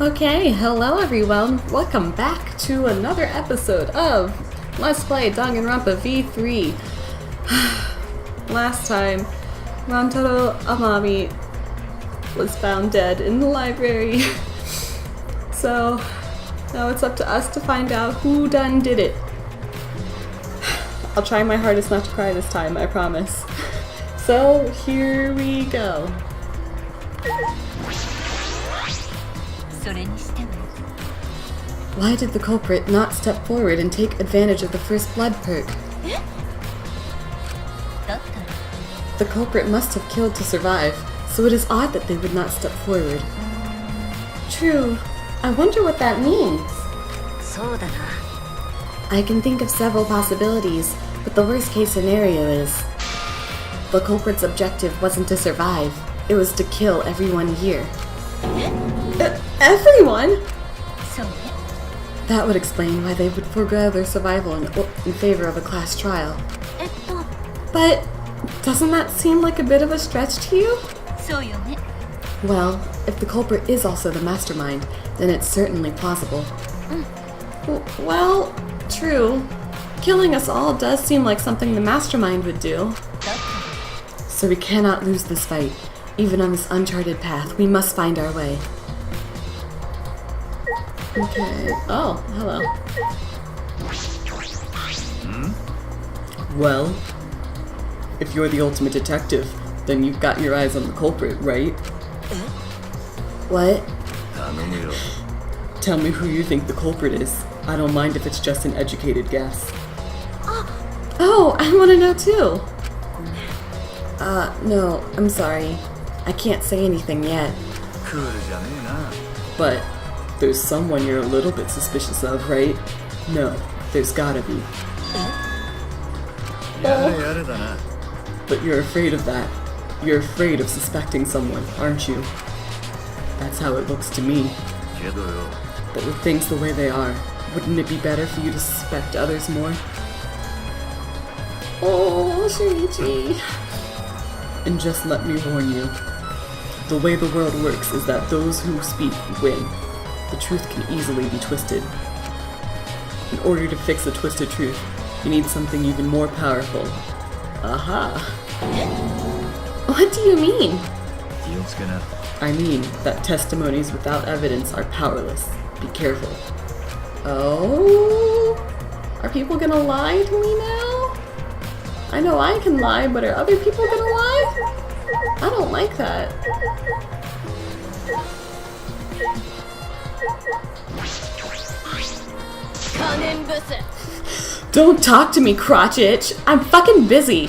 Okay, hello everyone. Welcome back to another episode of Let's Play Dangan Ronpa V3. Last time, Rantaro Amami was found dead in the library. So, now it's up to us to find out who done did it. I'll try my hardest not to cry this time, I promise. So, here we go. Why did the culprit not step forward and take advantage of the first blood perk? The culprit must have killed to survive, so it is odd that they would not step forward. True. I wonder what that means. I can think of several possibilities, but the worst case scenario is the culprit's objective wasn't to survive, it was to kill everyone here. Everyone? That would explain why they would forego their survival in favor of a class trial. But doesn't that seem like a bit of a stretch to you? Well, if the culprit is also the mastermind, then it's certainly plausible. Well, true. Killing us all does seem like something the mastermind would do. So we cannot lose this fight. Even on this uncharted path, we must find our way. Okay. Oh, hello. Well, if you're the ultimate detective, then you've got your eyes on the culprit, right? What? Tell me who you think the culprit is. I don't mind if it's just an educated guess. Oh, I want to know too. No, I'm sorry. I can't say anything yet. But there's someone you're a little bit suspicious of, right? No, there's gotta be. But you're afraid of that. You're afraid of suspecting someone, aren't you? That's how it looks to me. But with things the way they are, wouldn't it be better for you to suspect others more? Oh, Shinichi. And just let me warn you. The way the world works is that those who speak win. The truth can easily be twisted. In order to fix a twisted truth, you need something even more powerful. Aha! What do you mean? I mean that testimonies without evidence are powerless. Be careful. Oh? Are people gonna lie to me now? I know I can lie, but are other people gonna lie? I don't like that. Don't talk to me, crotch itch! I'm fucking busy!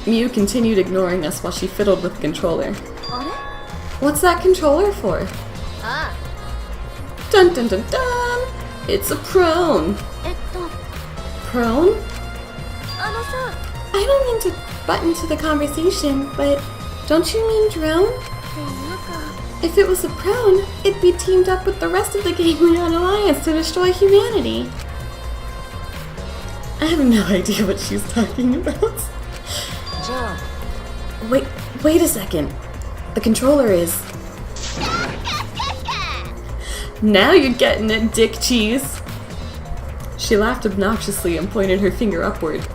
Miu continued ignoring us while she fiddled with the controller. What's that controller for? Dun dun dun dun! It's a prone! Prone? I don't mean to butt into the conversation, but don't you mean drone? If it was a prone, it'd be teamed up with the rest of the Game Leon Alliance to destroy humanity. I have no idea what she's talking about. Wait a second. The controller is... Now you're getting it, dick cheese! She laughed obnoxiously and pointed her finger upward.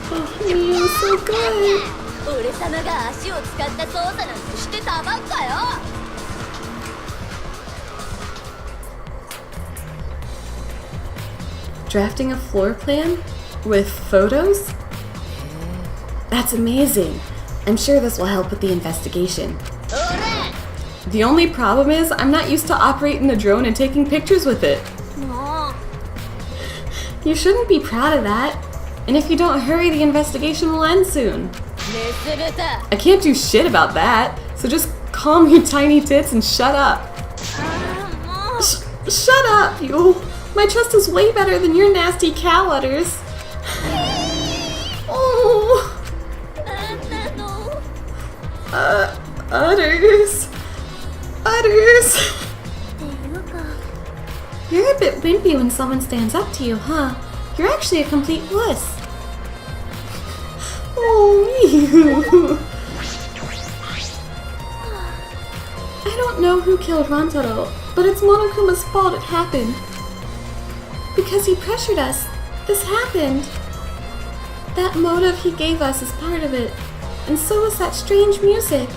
Oh, Miu, so good! Drafting a floor plan? With photos? That's amazing! I'm sure this will help with the investigation. The only problem is I'm not used to operating the drone and taking pictures with it. You shouldn't be proud of that. And if you don't hurry, the investigation will end soon. I can't do shit about that, so just calm your tiny tits and shut up. Shut up, you. My trust is way better than your nasty cow udders. Oh. Udders. Udders. You're a bit wimpy when someone stands up to you, huh? You're actually a complete wuss. Oh, you. I don't know who killed Rantaro, but it's Monokuma's fault it happened. Because he pressured us, this happened. That motive he gave us is part of it, and so is that strange music.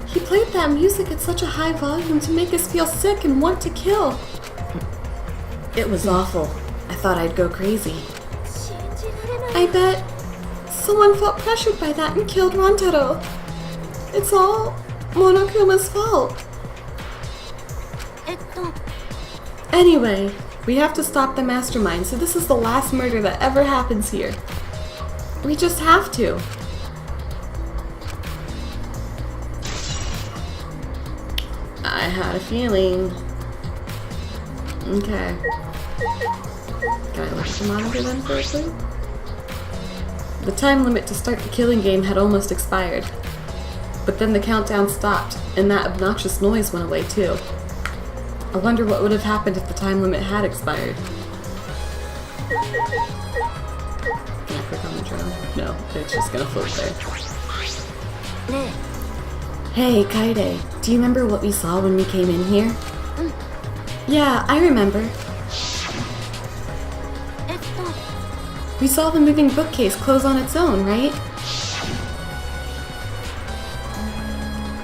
He played that music at such a high volume to make us feel sick and want to kill. It was awful. I thought I'd go crazy. I bet someone felt pressured by that and killed Rantaro. It's all Monokuma's fault. Anyway, we have to stop the mastermind, so this is the last murder that ever happens here. We just have to. I had a feeling. Okay. Can I look at the monitor then firstly? The time limit to start the killing game had almost expired. But then the countdown stopped, and that obnoxious noise went away too. I wonder what would have happened if the time limit had expired. Can I click on the drone? No, it's just gonna float there. Hey, Kaide, do you remember what we saw when we came in here? Yeah, I remember. We saw the moving bookcase close on its own, right?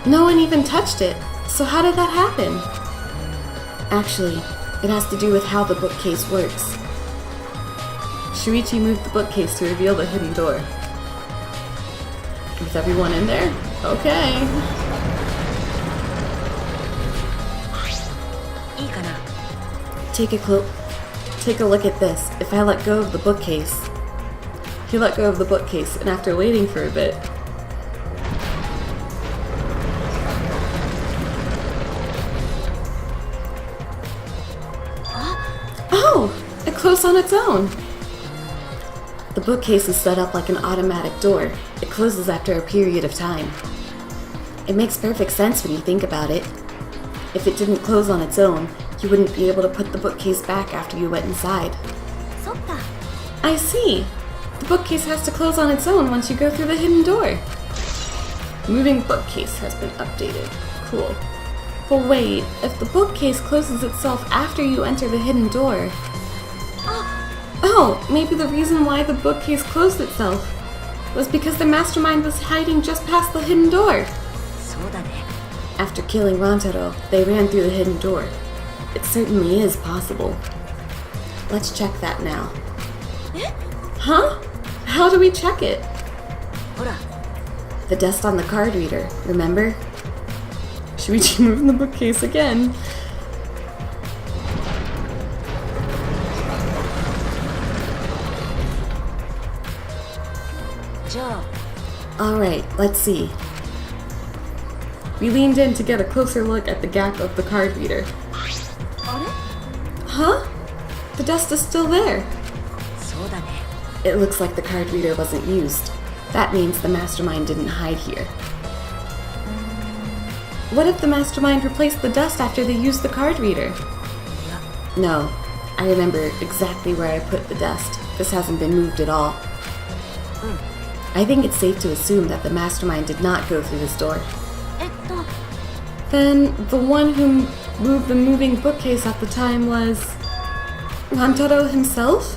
No one even touched it, so how did that happen? Actually, it has to do with how the bookcase works. Shuichi moved the bookcase to reveal the hidden door. Is everyone in there? Okay. Take a look at this. If I let go of the bookcase. He let go of the bookcase, and after waiting for a bit, it closed on its own. The bookcase is set up like an automatic door. It closes after a period of time. It makes perfect sense when you think about it. If it didn't close on its own, you wouldn't be able to put the bookcase back after you went inside. I see. The bookcase has to close on its own once you go through the hidden door. Moving bookcase has been updated. Cool. But wait, if the bookcase closes itself after you enter the hidden door... Oh, maybe the reason why the bookcase closed itself was because the mastermind was hiding just past the hidden door. After killing Rantaro, they ran through the hidden door. It certainly is possible. Let's check that now. Huh? How do we check it? The dust on the card reader, remember? Shuichi moved the bookcase again. Alright, let's see. We leaned in to get a closer look at the gap of the card reader. Huh? The dust is still there. It looks like the card reader wasn't used. That means the mastermind didn't hide here. What if the mastermind replaced the dust after they used the card reader? No, I remember exactly where I put the dust. This hasn't been moved at all. I think it's safe to assume that the mastermind did not go through this door. Then the one who moved the moving bookcase at the time was... Rantaro himself?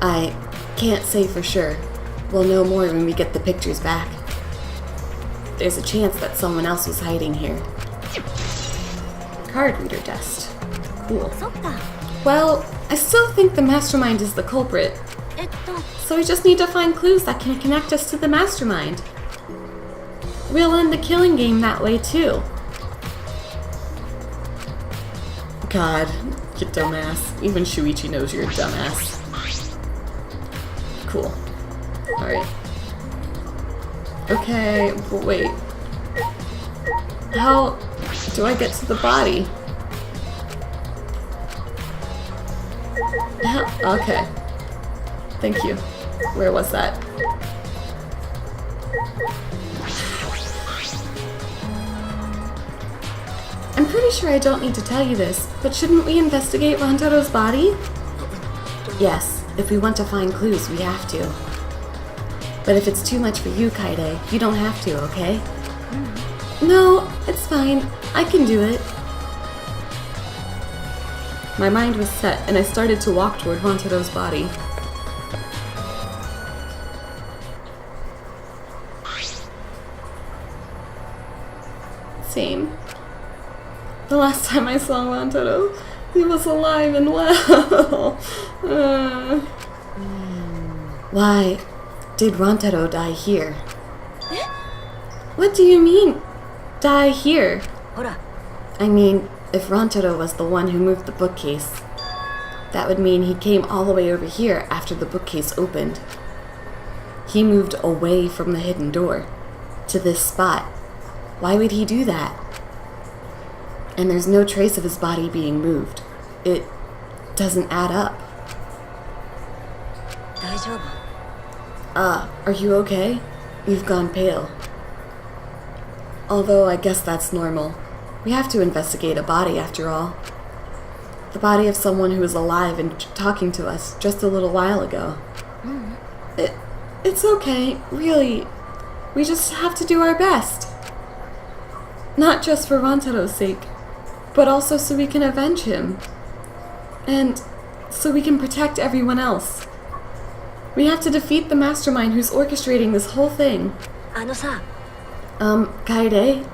I can't say for sure. We'll know more when we get the pictures back. There's a chance that someone else was hiding here. Card reader dust. Cool. Well, I still think the mastermind is the culprit. So we just need to find clues that can connect us to the mastermind. We'll end the killing game that way too. God, you dumbass. Even Shuichi knows you're a dumbass. Cool. Alright. Okay, but wait. How do I get to the body? Okay. Thank you. Where was that? I'm pretty sure I don't need to tell you this, but shouldn't we investigate Rantaro's body? Yes, if we want to find clues, we have to. But if it's too much for you, Kaede, you don't have to, okay? No, it's fine. I can do it. My mind was set, and I started to walk toward Rantaro's body. Same. The last time I saw Rantaro, he was alive and well. Why did Rantaro die here? What do you mean, die here? I mean, if Rantaro was the one who moved the bookcase, that would mean he came all the way over here after the bookcase opened. He moved away from the hidden door, to this spot. Why would he do that? And there's no trace of his body being moved. It doesn't add up. Are you okay? You've gone pale. Although I guess that's normal. We have to investigate a body after all. The body of someone who was alive and talking to us just a little while ago. It's okay, really. We just have to do our best. Not just for Rantaro's sake, but also so we can avenge him. And so we can protect everyone else. We have to defeat the mastermind who's orchestrating this whole thing. Kaede,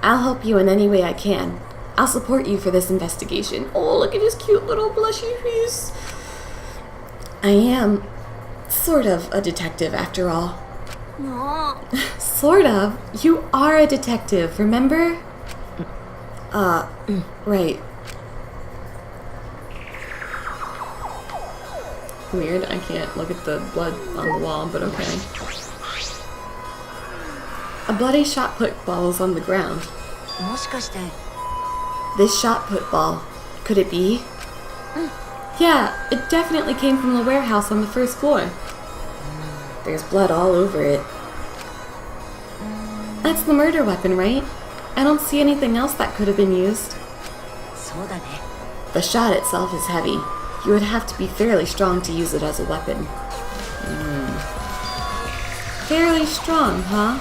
I'll help you in any way I can. I'll support you for this investigation. Oh, look at his cute little blushy face. I am sort of a detective after all. Sort of? You are a detective, remember? Right. Weird, I can't look at the blood on the wall, but okay. A bloody shot put ball is on the ground. This shot put ball, could it be? Yeah, it definitely came from the warehouse on the first floor. There's blood all over it. That's the murder weapon, right? I don't see anything else that could have been used. The shot itself is heavy. You would have to be fairly strong to use it as a weapon. Fairly strong, huh?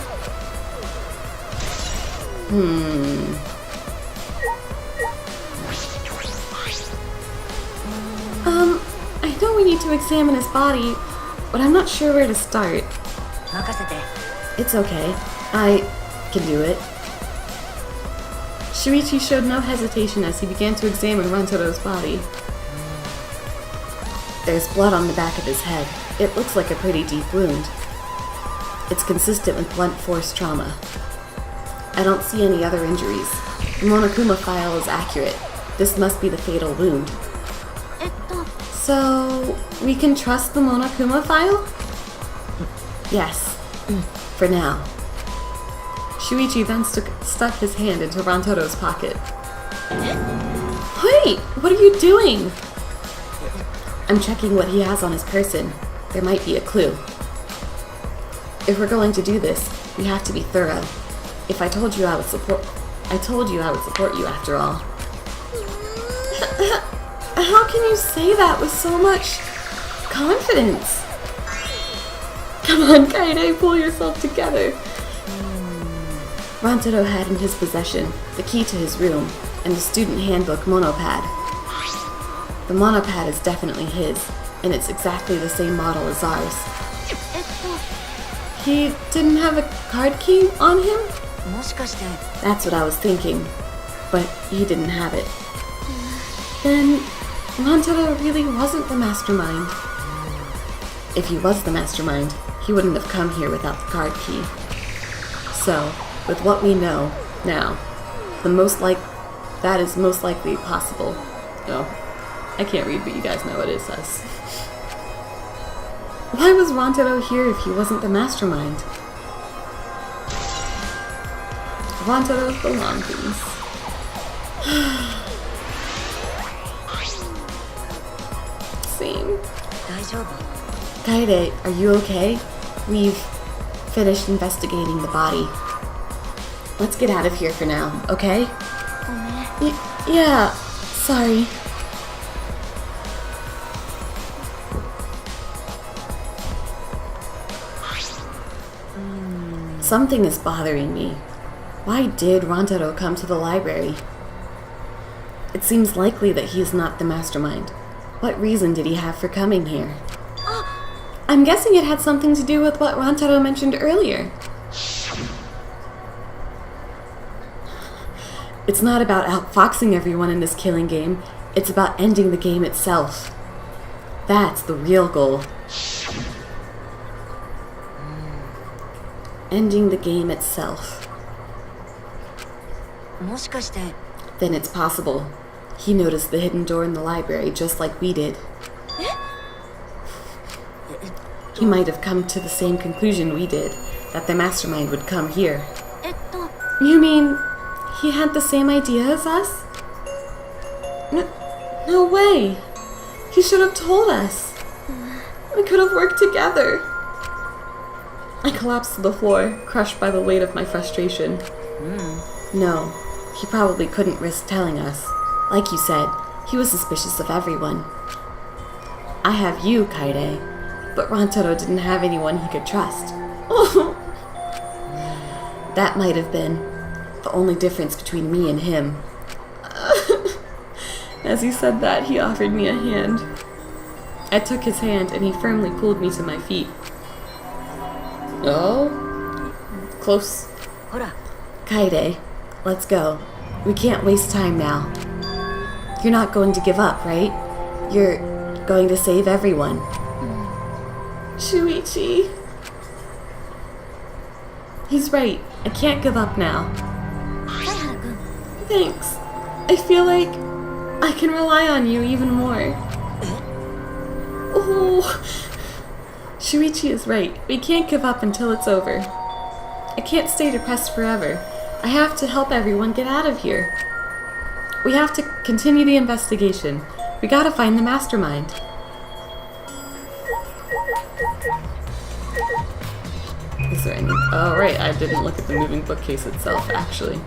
I know we need to examine his body, but I'm not sure where to start. It's okay. I can do it. Shuichi showed no hesitation as he began to examine Rantaro's body. There's blood on the back of his head. It looks like a pretty deep wound. It's consistent with blunt force trauma. I don't see any other injuries. The Monokuma file is accurate. This must be the fatal wound. So, we can trust the Monokuma file? Yes. For now. Shuichi then stuck his hand into Rantaro's pocket. Wait! What are you doing? I'm checking what he has on his person. There might be a clue. If we're going to do this, we have to be thorough. If I told you I would support you after all. How can you say that with so much confidence? Come on, Kaede, pull yourself together. Rantaro had in his possession the key to his room and the student handbook monopad. The monopad is definitely his, and it's exactly the same model as ours. He didn't have a card key on him? That's what I was thinking, but he didn't have it. Then Rantaro really wasn't the mastermind. If he was the mastermind, he wouldn't have come here without the card key. So, with what we know now, that is most likely possible. Oh, I can't read, but you guys know what it says. Why was Rantaro here if he wasn't the mastermind? Rantaro's belongings. Same. Kaede, are you okay? We've finished investigating the body. Let's get out of here for now, okay? Yeah, sorry. Something is bothering me. Why did Rantaro come to the library? It seems likely that he is not the mastermind. What reason did he have for coming here? I'm guessing it had something to do with what Rantaro mentioned earlier. It's not about outfoxing everyone in this killing game. It's about ending the game itself. That's the real goal. Ending the game itself. Then it's possible. He noticed the hidden door in the library just like we did. He might have come to the same conclusion we did, that the mastermind would come here. You mean he had the same idea as us? No way. He should have told us. We could have worked together. I collapsed to the floor, crushed by the weight of my frustration. No, he probably couldn't risk telling us. Like you said, he was suspicious of everyone. I have you, Kaede, but Rantaro didn't have anyone he could trust. That might have been the only difference between me and him. As he said that, he offered me a hand. I took his hand and he firmly pulled me to my feet. Oh, close. Kaede, let's go. We can't waste time now. You're not going to give up, right? You're going to save everyone. Shuichi. He's right. I can't give up now. Thanks. I feel like I can rely on you even more. Oh. Shuichi is right. We can't give up until it's over. I can't stay depressed forever. I have to help everyone get out of here. We have to continue the investigation. We gotta find the mastermind. Is there any... Oh, right, I didn't look at the moving bookcase itself, actually.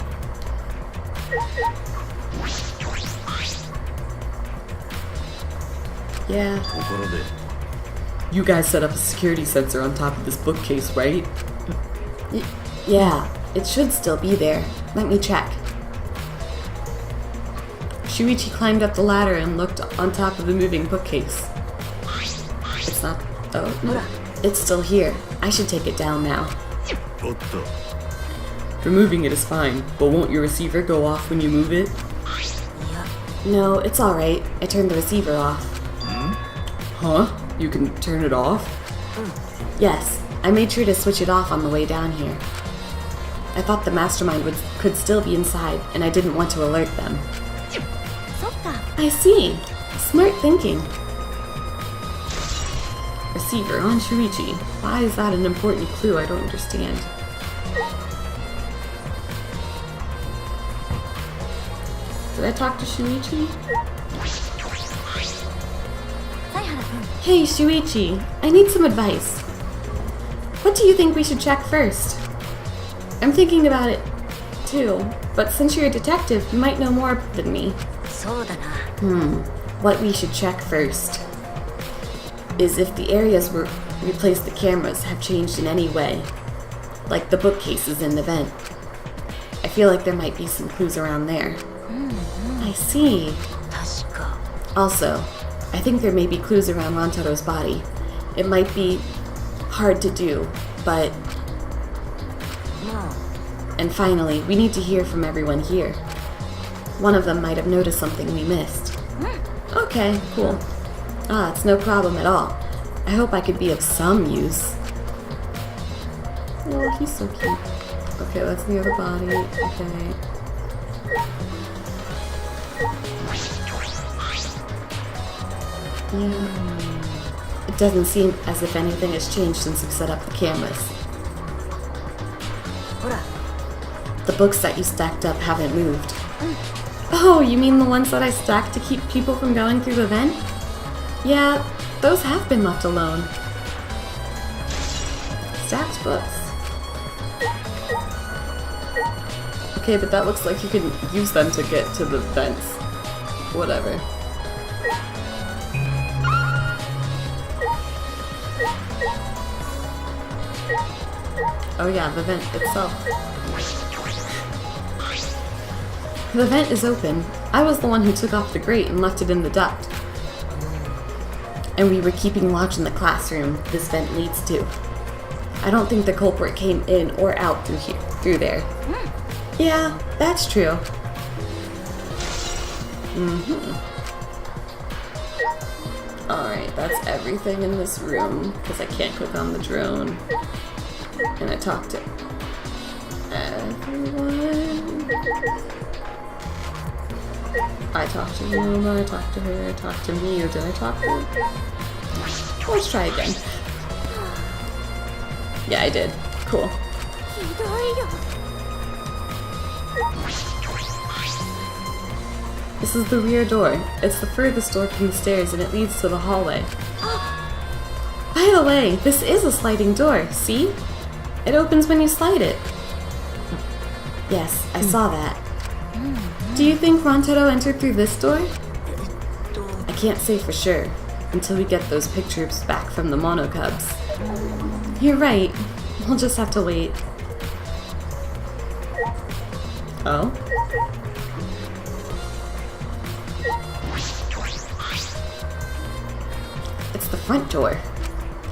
Yeah. You guys set up a security sensor on top of this bookcase, right? Yeah, it should still be there. Let me check. Shuichi climbed up the ladder and looked on top of the moving bookcase. It's not... Oh, no. It's still here. I should take it down now. Removing it is fine, but won't your receiver go off when you move it? No, it's alright. I turned the receiver off. Huh? You can turn it off? Yes, I made sure to switch it off on the way down here. I thought the mastermind could still be inside, and I didn't want to alert them. I see. Smart thinking. Receiver on Shuichi. Why is that an important clue? I don't understand. Did I talk to Shuichi? Hey, Shuichi. I need some advice. What do you think we should check first? I'm thinking about it, too. But since you're a detective, you might know more than me. What we should check first is if the areas where we placed the cameras have changed in any way. Like the bookcases in the vent. I feel like there might be some clues around there. I see. Also, I think there may be clues around Rantaro's body. It might be hard to do, but... And finally, we need to hear from everyone here. One of them might have noticed something we missed. Okay, cool. It's no problem at all. I hope I could be of some use. Oh, he's so cute. Okay, that's near the body. Okay. Yeah. It doesn't seem as if anything has changed since we set up the cameras. The books that you stacked up haven't moved. Oh, you mean the ones that I stacked to keep people from going through the vent? Yeah, those have been left alone. Stacked books. Okay, but that looks like you can use them to get to the vents. Whatever. Oh yeah, the vent itself. The vent is open. I was the one who took off the grate and left it in the duct. And we were keeping watch in the classroom this vent leads to. I don't think the culprit came in or out through there. Yeah, that's true. Alright, that's everything in this room, because I can't click on the drone. And I talked to everyone. I talked to Luma, I talked to her, I talked to me, or did I talk to her? Let's try again. Yeah, I did. Cool. This is the rear door. It's the furthest door from the stairs and it leads to the hallway. By the way, this is a sliding door, see? It opens when you slide it. Yes, I saw that. Do you think Rantaro entered through this door? I can't say for sure, until we get those pictures back from the Mono Cubs. You're right. We'll just have to wait. Oh? It's the front door.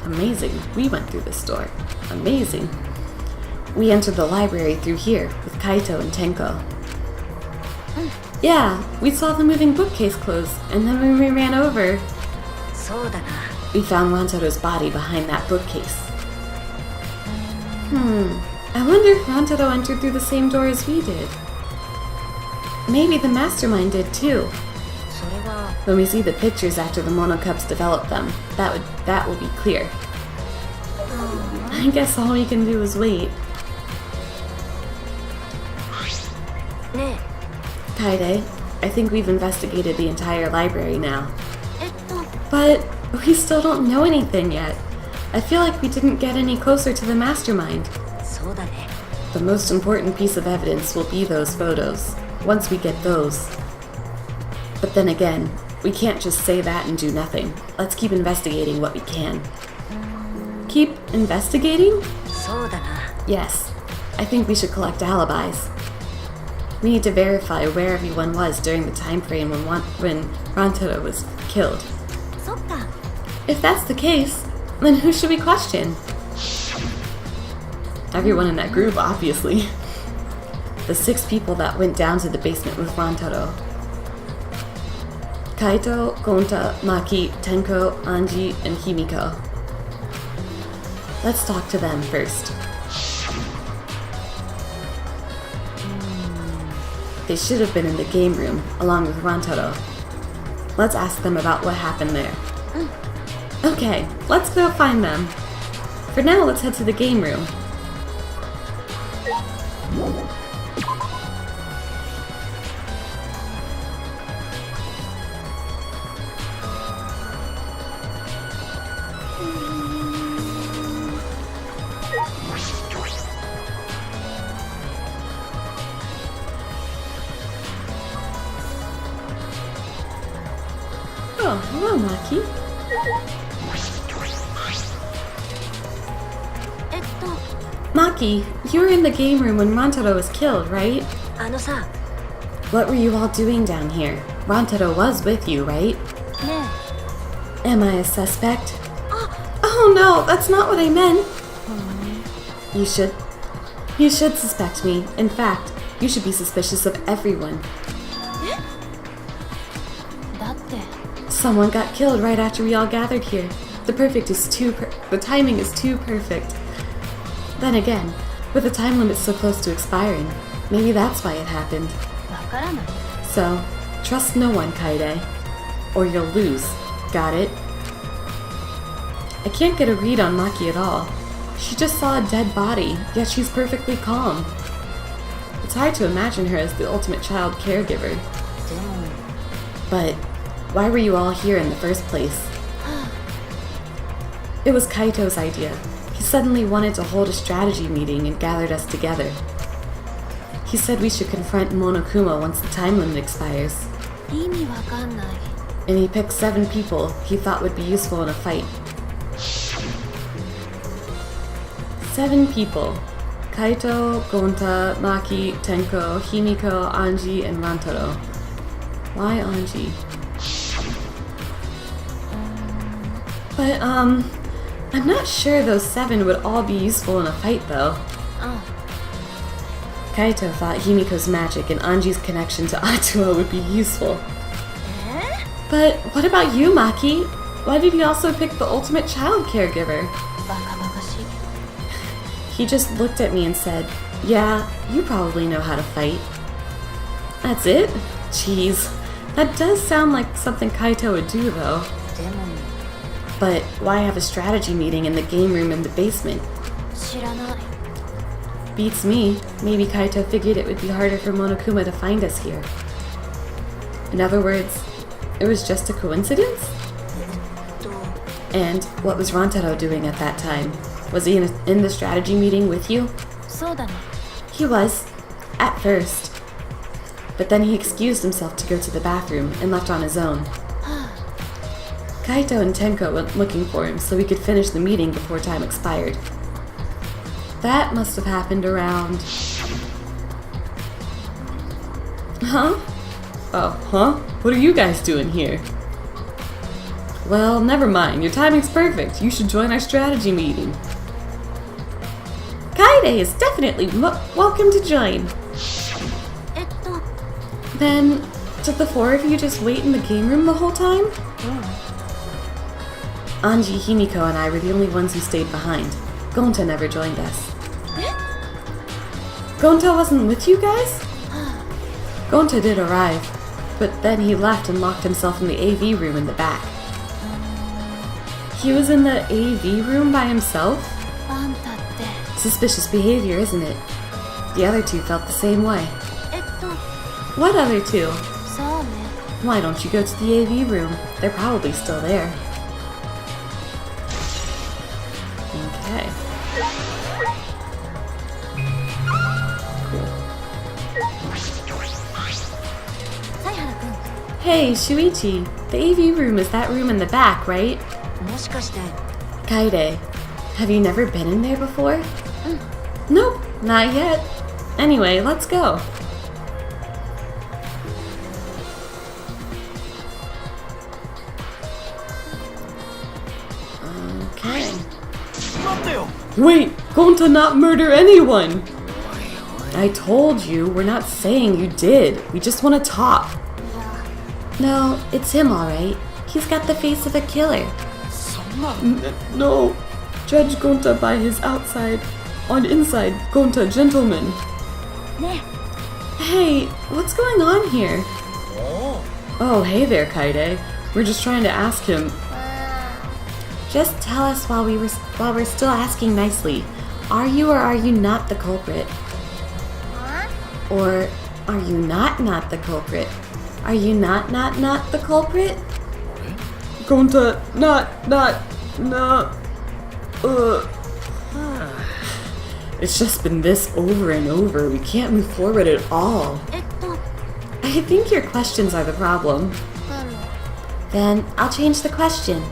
Amazing. We went through this door. Amazing. We entered the library through here with Kaito and Tenko. Yeah, we saw the moving bookcase close, and then when we ran over, we found Rantaro's body behind that bookcase. I wonder if Rantaro entered through the same door as we did. Maybe the mastermind did too. When we see the pictures after the Mono Cubs develop them, that will be clear. I guess all we can do is wait. Kaide, I think we've investigated the entire library now. But we still don't know anything yet. I feel like we didn't get any closer to the mastermind. The most important piece of evidence will be those photos, once we get those. But then again, we can't just say that and do nothing. Let's keep investigating what we can. Keep investigating? Yes, I think we should collect alibis. We need to verify where everyone was during the time frame when Rantaro was killed. If that's the case, then who should we question? Everyone in that group, obviously. The 6 people that went down to the basement with Rantaro. Kaito, Gonta, Maki, Tenko, Anji, and Himiko. Let's talk to them first. They should have been in the game room, along with Rantaro. Let's ask them about what happened there. Okay, let's go find them. For now, let's head to the game room. Oh, hello, Maki. Maki, you were in the game room when Rantaro was killed, right? What were you all doing down here? Rantaro was with you, right? Am I a suspect? Oh no, that's not what I meant. You should suspect me. In fact, you should be suspicious of everyone. Someone got killed right after we all gathered here. The timing is too perfect. Then again, with the time limit so close to expiring, maybe that's why it happened. So, trust no one, Kaede. Or you'll lose. Got it? I can't get a read on Maki at all. She just saw a dead body, yet she's perfectly calm. It's hard to imagine her as the ultimate child caregiver. But why were you all here in the first place? It was Kaito's idea. He suddenly wanted to hold a strategy meeting and gathered us together. He said we should confront Monokuma once the time limit expires. And he picked 7 people he thought would be useful in a fight. 7 people. Kaito, Gonta, Maki, Tenko, Himiko, Anji, and Rantaro. Why Anji? But, I'm not sure those 7 would all be useful in a fight, though. Kaito thought Himiko's magic and Anji's connection to Atua would be useful. But what about you, Maki? Why did he also pick the ultimate child caregiver? He just looked at me and said, "Yeah, you probably know how to fight." That's it? Jeez, that does sound like something Kaito would do, though. But why have a strategy meeting in the game room in the basement? Beats me. Maybe Kaito figured it would be harder for Monokuma to find us here. In other words, it was just a coincidence? And what was Rantaro doing at that time? Was he in the strategy meeting with you? He was, at first. But then he excused himself to go to the bathroom and left on his own. Kaito and Tenko went looking for him so we could finish the meeting before time expired. That must have happened around... Huh? Oh, huh? What are you guys doing here? Well, never mind. Your timing's perfect. You should join our strategy meeting. Kaede is definitely welcome to join. Then, did the 4 of you just wait in the game room the whole time? Anji, Himiko, and I were the only ones who stayed behind. Gonta never joined us. Gonta wasn't with you guys? Gonta did arrive, but then he left and locked himself in the AV room in the back. He was in the AV room by himself? Suspicious behavior, isn't it? The other 2 felt the same way. What other 2? Why don't you go to the AV room? They're probably still there. Okay. Cool. Hey, Shuichi. The AV room is that room in the back, right? Kaede, have you never been in there before? Nope, not yet. Anyway, let's go. Okay. Wait, Gonta not murder anyone! I told you, we're not saying you did. We just want to talk. No, it's him, alright. He's got the face of a killer. No. Judge Gonta by his outside. On inside, Gonta gentleman. Hey, what's going on here? Oh, hey there, Kaede. We're just trying to ask him. Just tell us while we're still asking nicely. Are you or are you not the culprit? Or are you not the culprit? Are you not the culprit? Gonta, not. It's just been this over and over. We can't move forward at all. I think your questions are the problem. Then I'll change the question.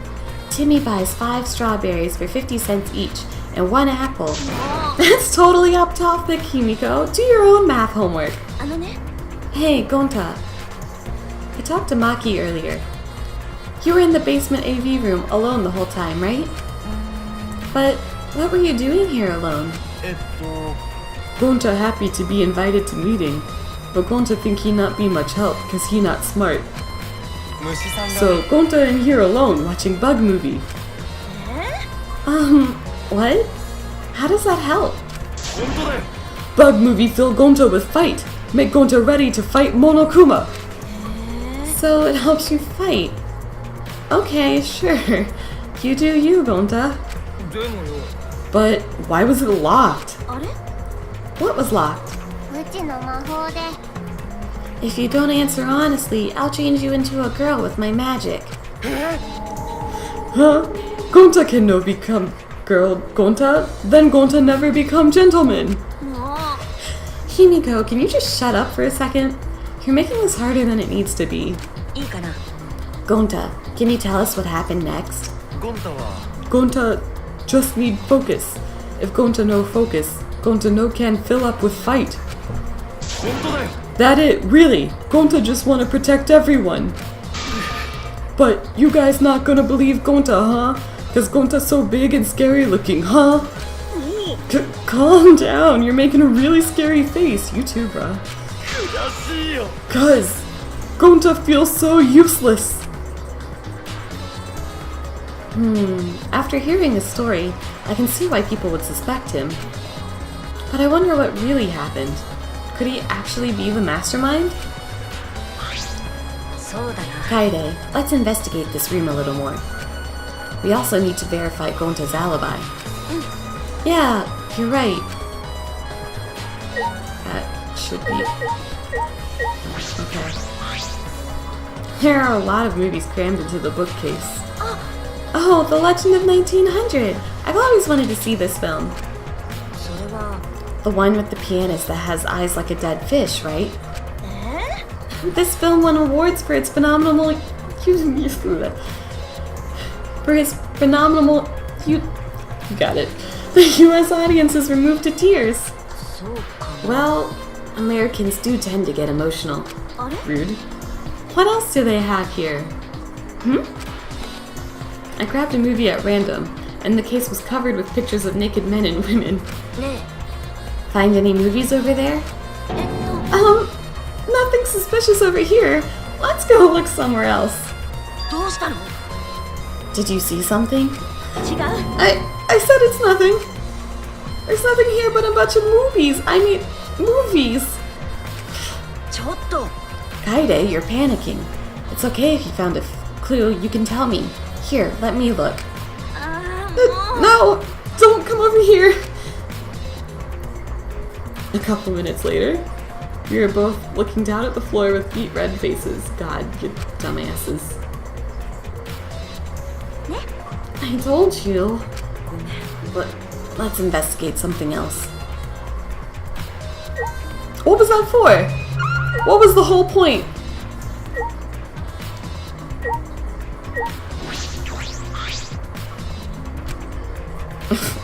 Timmy buys 5 strawberries for 50 cents each and 1 apple. That's totally off topic, Himiko. Do your own math homework. Hey, Gonta. I talked to Maki earlier. You were in the basement AV room alone the whole time, right? But what were you doing here alone? Gonta happy to be invited to meeting, but Gonta think he not be much help cause he not smart. So Gonta in here alone watching bug movie. What? How does that help? 本当だよ Bug movie fill Gonta with fight. Make Gonta ready to fight Monokuma. So it helps you fight. Okay, sure. You do you, Gonta. でもよ But why was it locked? あれ What was locked? うちの魔法で If you don't answer honestly, I'll change you into a girl with my magic. Huh? Gonta can no become girl Gonta, then Gonta never become gentleman. もう Himiko, can you just shut up for a second? You're making this harder than it needs to be. いいかな Gonta, can you tell us what happened next? ゴンタは Gonta just need focus. If Gonta no focus, Gonta no can fill up with fight. 本当だよ That it, really. Gonta just wanna protect everyone. But you guys not gonna believe Gonta, huh? Cause Gonta's so big and scary looking, huh? Calm down, you're making a really scary face. You too, bruh. 悔しいよ Cause Gonta feels so useless. After hearing this story, I can see why people would suspect him. But I wonder what really happened. Could he actually be the mastermind? そうだな Kaede, let's investigate this room a little more. We also need to verify Gonta's alibi. Yeah, you're right. That should be... Okay. There are a lot of movies crammed into the bookcase. Oh, The Legend of 1900! I've always wanted to see this film. それは The one with the pianist that has eyes like a dead fish, right? え This film won awards for its phenomenal... For his phenomenal... You got it. The US audiences were moved to tears. そうか Well, Americans do tend to get emotional. あれ Rude. What else do they have here? I grabbed a movie at random, and the case was covered with pictures of naked men and women. ね Find any movies over there? え Nothing suspicious over here. Let's go look somewhere else. どうしたの Did you see something? 違う I said it's nothing. There's nothing here but a bunch of movies. I mean, movies. ちょっと Kaede, you're panicking. It's okay if you found a clue. You can tell me. Here, let me look. あーもう No! Don't come over here! A couple minutes later, we are both looking down at the floor with beet red faces. God, you dumbasses. ね I told you. ごめん But let's investigate something else. What was that for? What was the whole point?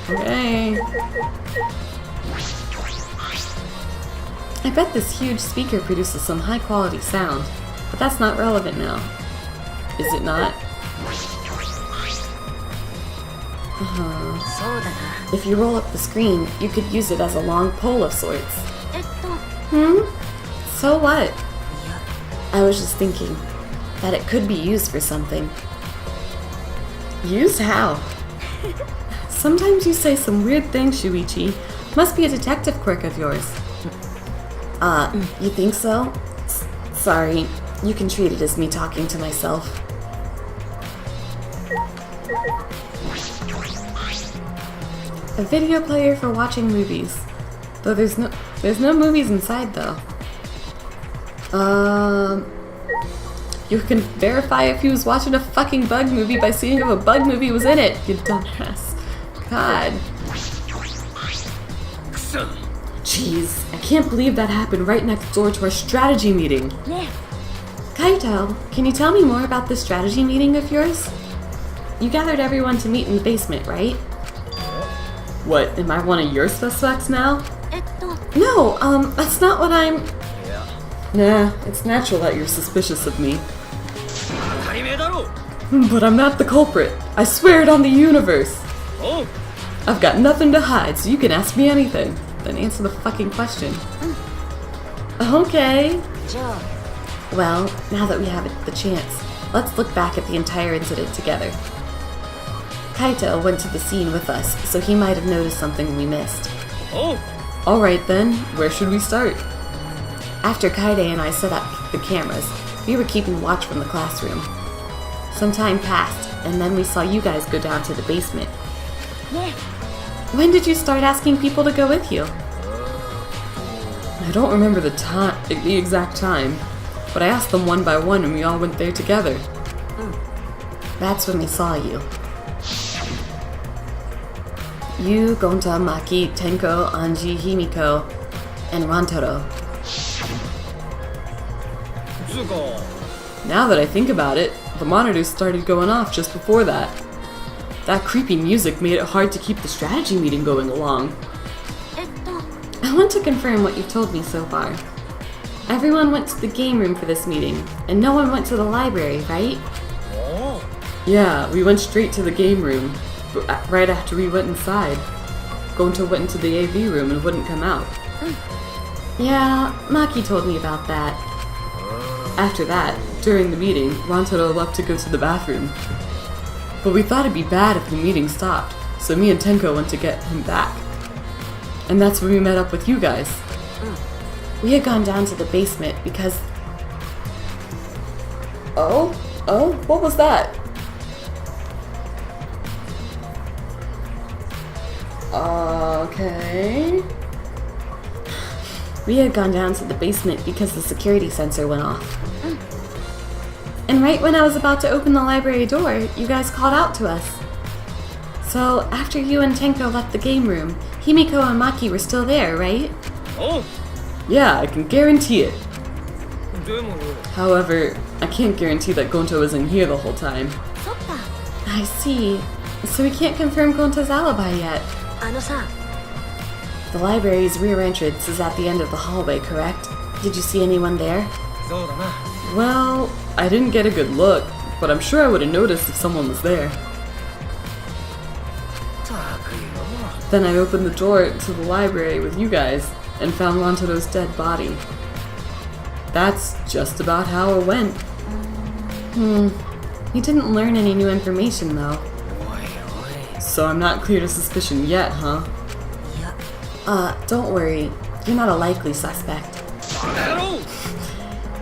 Okay. I bet this huge speaker produces some high quality sound, but that's not relevant now. Is it not? そうだな If you roll up the screen, you could use it as a long pole of sorts. えっと So what? いや I was just thinking that it could be used for something. Used how? Sometimes you say some weird things, Shuichi. Must be a detective quirk of yours. You think so? Sorry, you can treat it as me talking to myself. A video player for watching movies. Though there's no movies inside though. You can verify if he was watching a fucking bug movie by seeing if a bug movie was in it, you dumbass. God. くそ Jeez, I can't believe that happened right next door to our strategy meeting. ね Kaito, can you tell me more about this strategy meeting of yours? You gathered everyone to meet in the basement, right? What, am I one of your suspects now? えっと No, that's not what I'm... いや Nah, it's natural that you're suspicious of me. 当たり前だろ But I'm not the culprit. I swear it on the universe. おう I've got nothing to hide, so you can ask me anything. Then answer the fucking question. Okay. じゃあ Well, now that we have the chance, let's look back at the entire incident together. Kaito went to the scene with us, so he might have noticed something we missed. Oh, Alright then, where should we start? After Kaide and I set up the cameras, we were keeping watch from the classroom. Some time passed, and then we saw you guys go down to the basement. Ne. When did you start asking people to go with you? I don't remember the exact time, but I asked them one by one and we all went there together. That's when we saw you. You, Gonta, Maki, Tenko, Anji, Himiko, and Rantaro. つうか Now that I think about it, the monitors started going off just before that. That creepy music made it hard to keep the strategy meeting going along. I want to confirm what you've told me so far. Everyone went to the game room for this meeting, and no one went to the library, right? Oh, Yeah, we went straight to the game room, but right after we went inside. Gonta went into the AV room and wouldn't come out. Yeah, Maki told me about that. After that, during the meeting, Rantaro left to go to the bathroom. But we thought it'd be bad if the meeting stopped, so me and Tenko went to get him back. And that's when we met up with you guys. We had gone down to the basement because Oh, what was that? Okay. the basement because the security sensor went off. And right when I was about to open the library door, you guys called out to us. So after you and Tenko left the game room, Himiko and Maki were still there, right? oh, Yeah, I can guarantee it. でも However, I can't guarantee that Gonta was in here the whole time. そっか。 I see. So we can't confirm Gonta's alibi yet. あのさ、 The library's rear entrance is at the end of the hallway, correct? Did you see anyone there? そうだな Well, I didn't get a good look, but I'm sure I would have noticed if someone was there. たくよ Then I opened the door to the library with you guys and found Rantaro's dead body. That's just about how it went. You didn't learn any new information, though. おいおい So I'm not clear to suspicion yet, huh? いや Don't worry. You're not a likely suspect. バカ野郎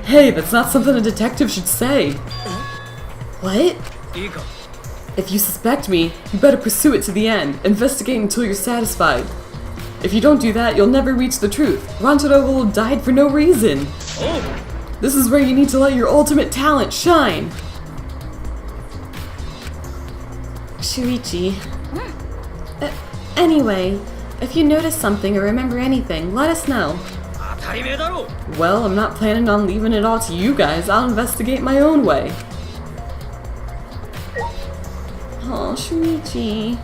Hey, that's not something a detective should say. What? いいか If you suspect me, you better pursue it to the end. Investigate until you're satisfied. If you don't do that, you'll never reach the truth. Rantaro will have died for no reason. おう This is where you need to let your ultimate talent shine. Shuichi. Anyway, if you notice something or remember anything, let us know. 当たり前だろ Well, I'm not planning on leaving it all to you guys. I'll investigate my own way. Oh, Shuichi.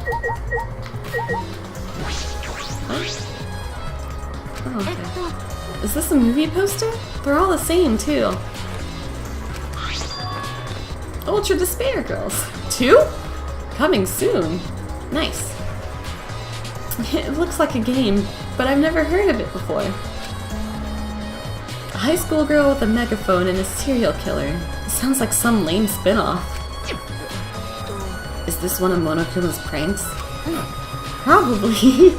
Oh, okay. Is this a movie poster? They're all the same, too. Ultra Despair Girls. 2? Coming soon. Nice. It looks like a game, but I've never heard of it before. A high school girl with a megaphone and a serial killer. Sounds like some lame spin-off. Is this one of Monokuma's pranks? Probably.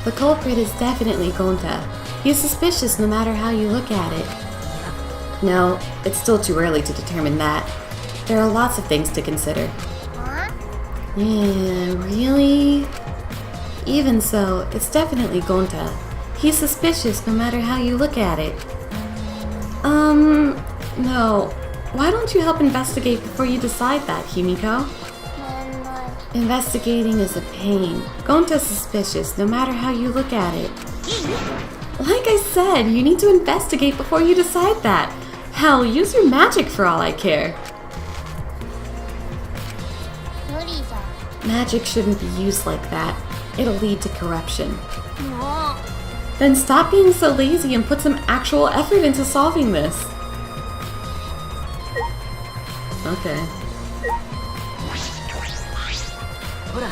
The culprit is definitely Gonta. He's suspicious no matter how you look at it. No, it's still too early to determine that. There are lots of things to consider. Yeah, really? Even so, it's definitely Gonta. He's suspicious no matter how you look at it. No. Why don't you help investigate before you decide that, Himiko? Investigating is a pain. Gonta's suspicious no matter how you look at it. Like I said, you need to investigate before you decide that. Hell, use your magic for all I care. Magic shouldn't be used like that. It'll lead to corruption. もう Then stop being so lazy and put some actual effort into solving this. Okay. ほら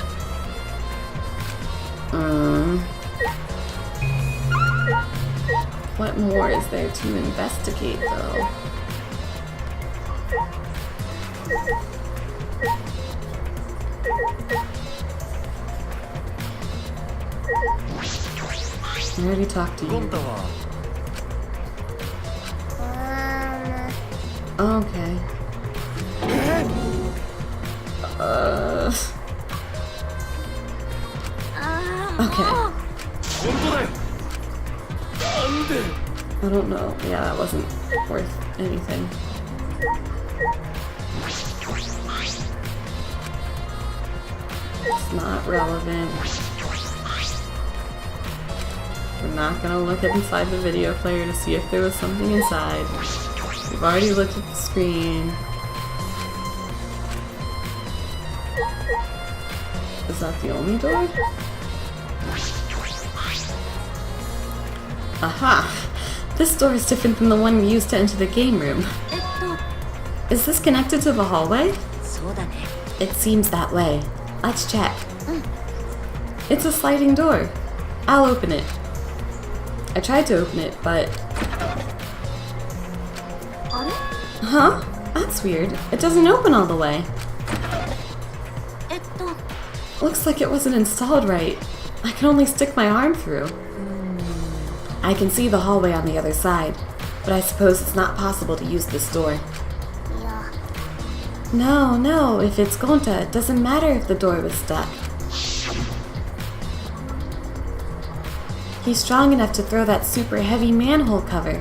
What more is there to investigate, though? I already talked to ゴン you. タは Okay. Okay. 本当だよ。なんで I don't know. Yeah, that wasn't worth anything. It's not relevant. We're not gonna look inside the video player to see if there was something inside. We've already looked at the screen. Is that the only door? Aha! This door is different than the one we used to enter the game room. えっと Is this connected to the hallway? そうだね It seems that way. Let's check. It's a sliding door. I'll open it. I tried to open it, but... あれ Huh? That's weird. It doesn't open all the way. えっと Looks like it wasn't installed right. I can only stick my arm through. I can see the hallway on the other side, but I suppose it's not possible to use this door. いや No, if it's Gonta, it doesn't matter if the door was stuck. He's strong enough to throw that super heavy manhole cover.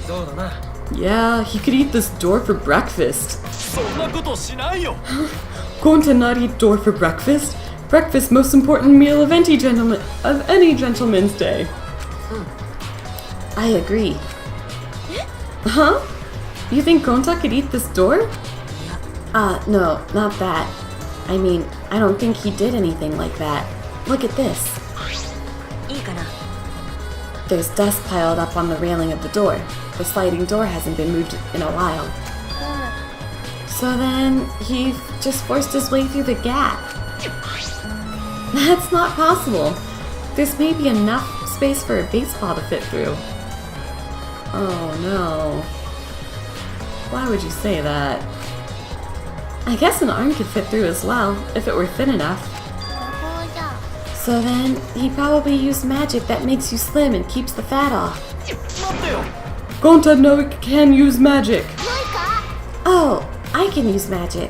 そうだな。 Yeah, he could eat this door for breakfast. そんなことしないよ。 Going to not eat door for breakfast? Breakfast, most important meal of any gentleman's day. I agree. Huh? You think Gonta could eat this door? No, not that. I mean, I don't think he did anything like that. Look at this. いいかな There's dust piled up on the railing of the door. The sliding door hasn't been moved in a while. So then, he just forced his way through the gap. That's not possible. There's maybe enough space for a baseball to fit through. Oh no. Why would you say that? I guess an arm could fit through as well, if it were thin enough. ほうじゃ So then, he probably used magic that makes you slim and keeps the fat off. 待ってよ。 Gonta no can use magic. ないか Oh, I can use magic.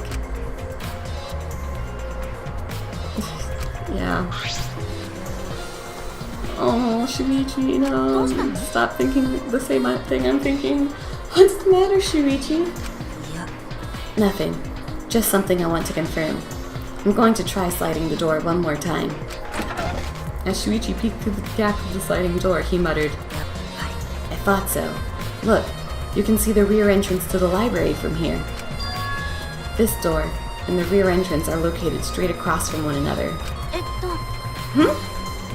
Yeah. Oh, Shuichi, no. Stop thinking the same thing I'm thinking. What's the matter, Shuichi? いや Nothing. Just something I want to confirm. I'm going to try sliding the door one more time. As Shuichi peeked through the gap of the sliding door, he muttered, やっぱり I thought so. Look, you can see the rear entrance to the library from here. This door and the rear entrance are located straight across from one another. えっと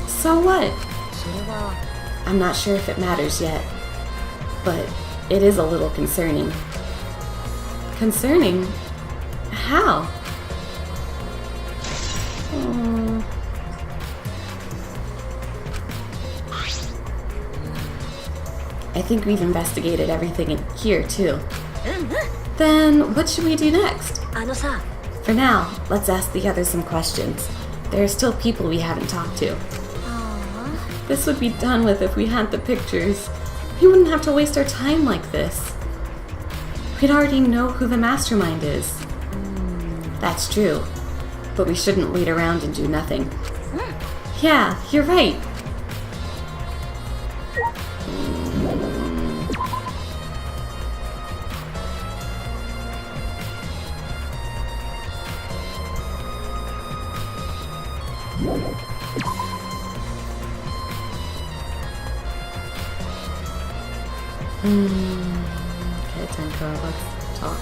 So what? それは I'm not sure if it matters yet, but it is a little concerning. Concerning? How? I think we've investigated everything in here too. うんうん Then what should we do next? あのさ For now, let's ask the others some questions. There are still people we haven't talked to. あ This would be done with if we had the pictures. We wouldn't have to waste our time like this. We'd already know who the mastermind is. That's true. But we shouldn't wait around and do nothing. Yeah, you're right. Okay, Tenko, let's talk.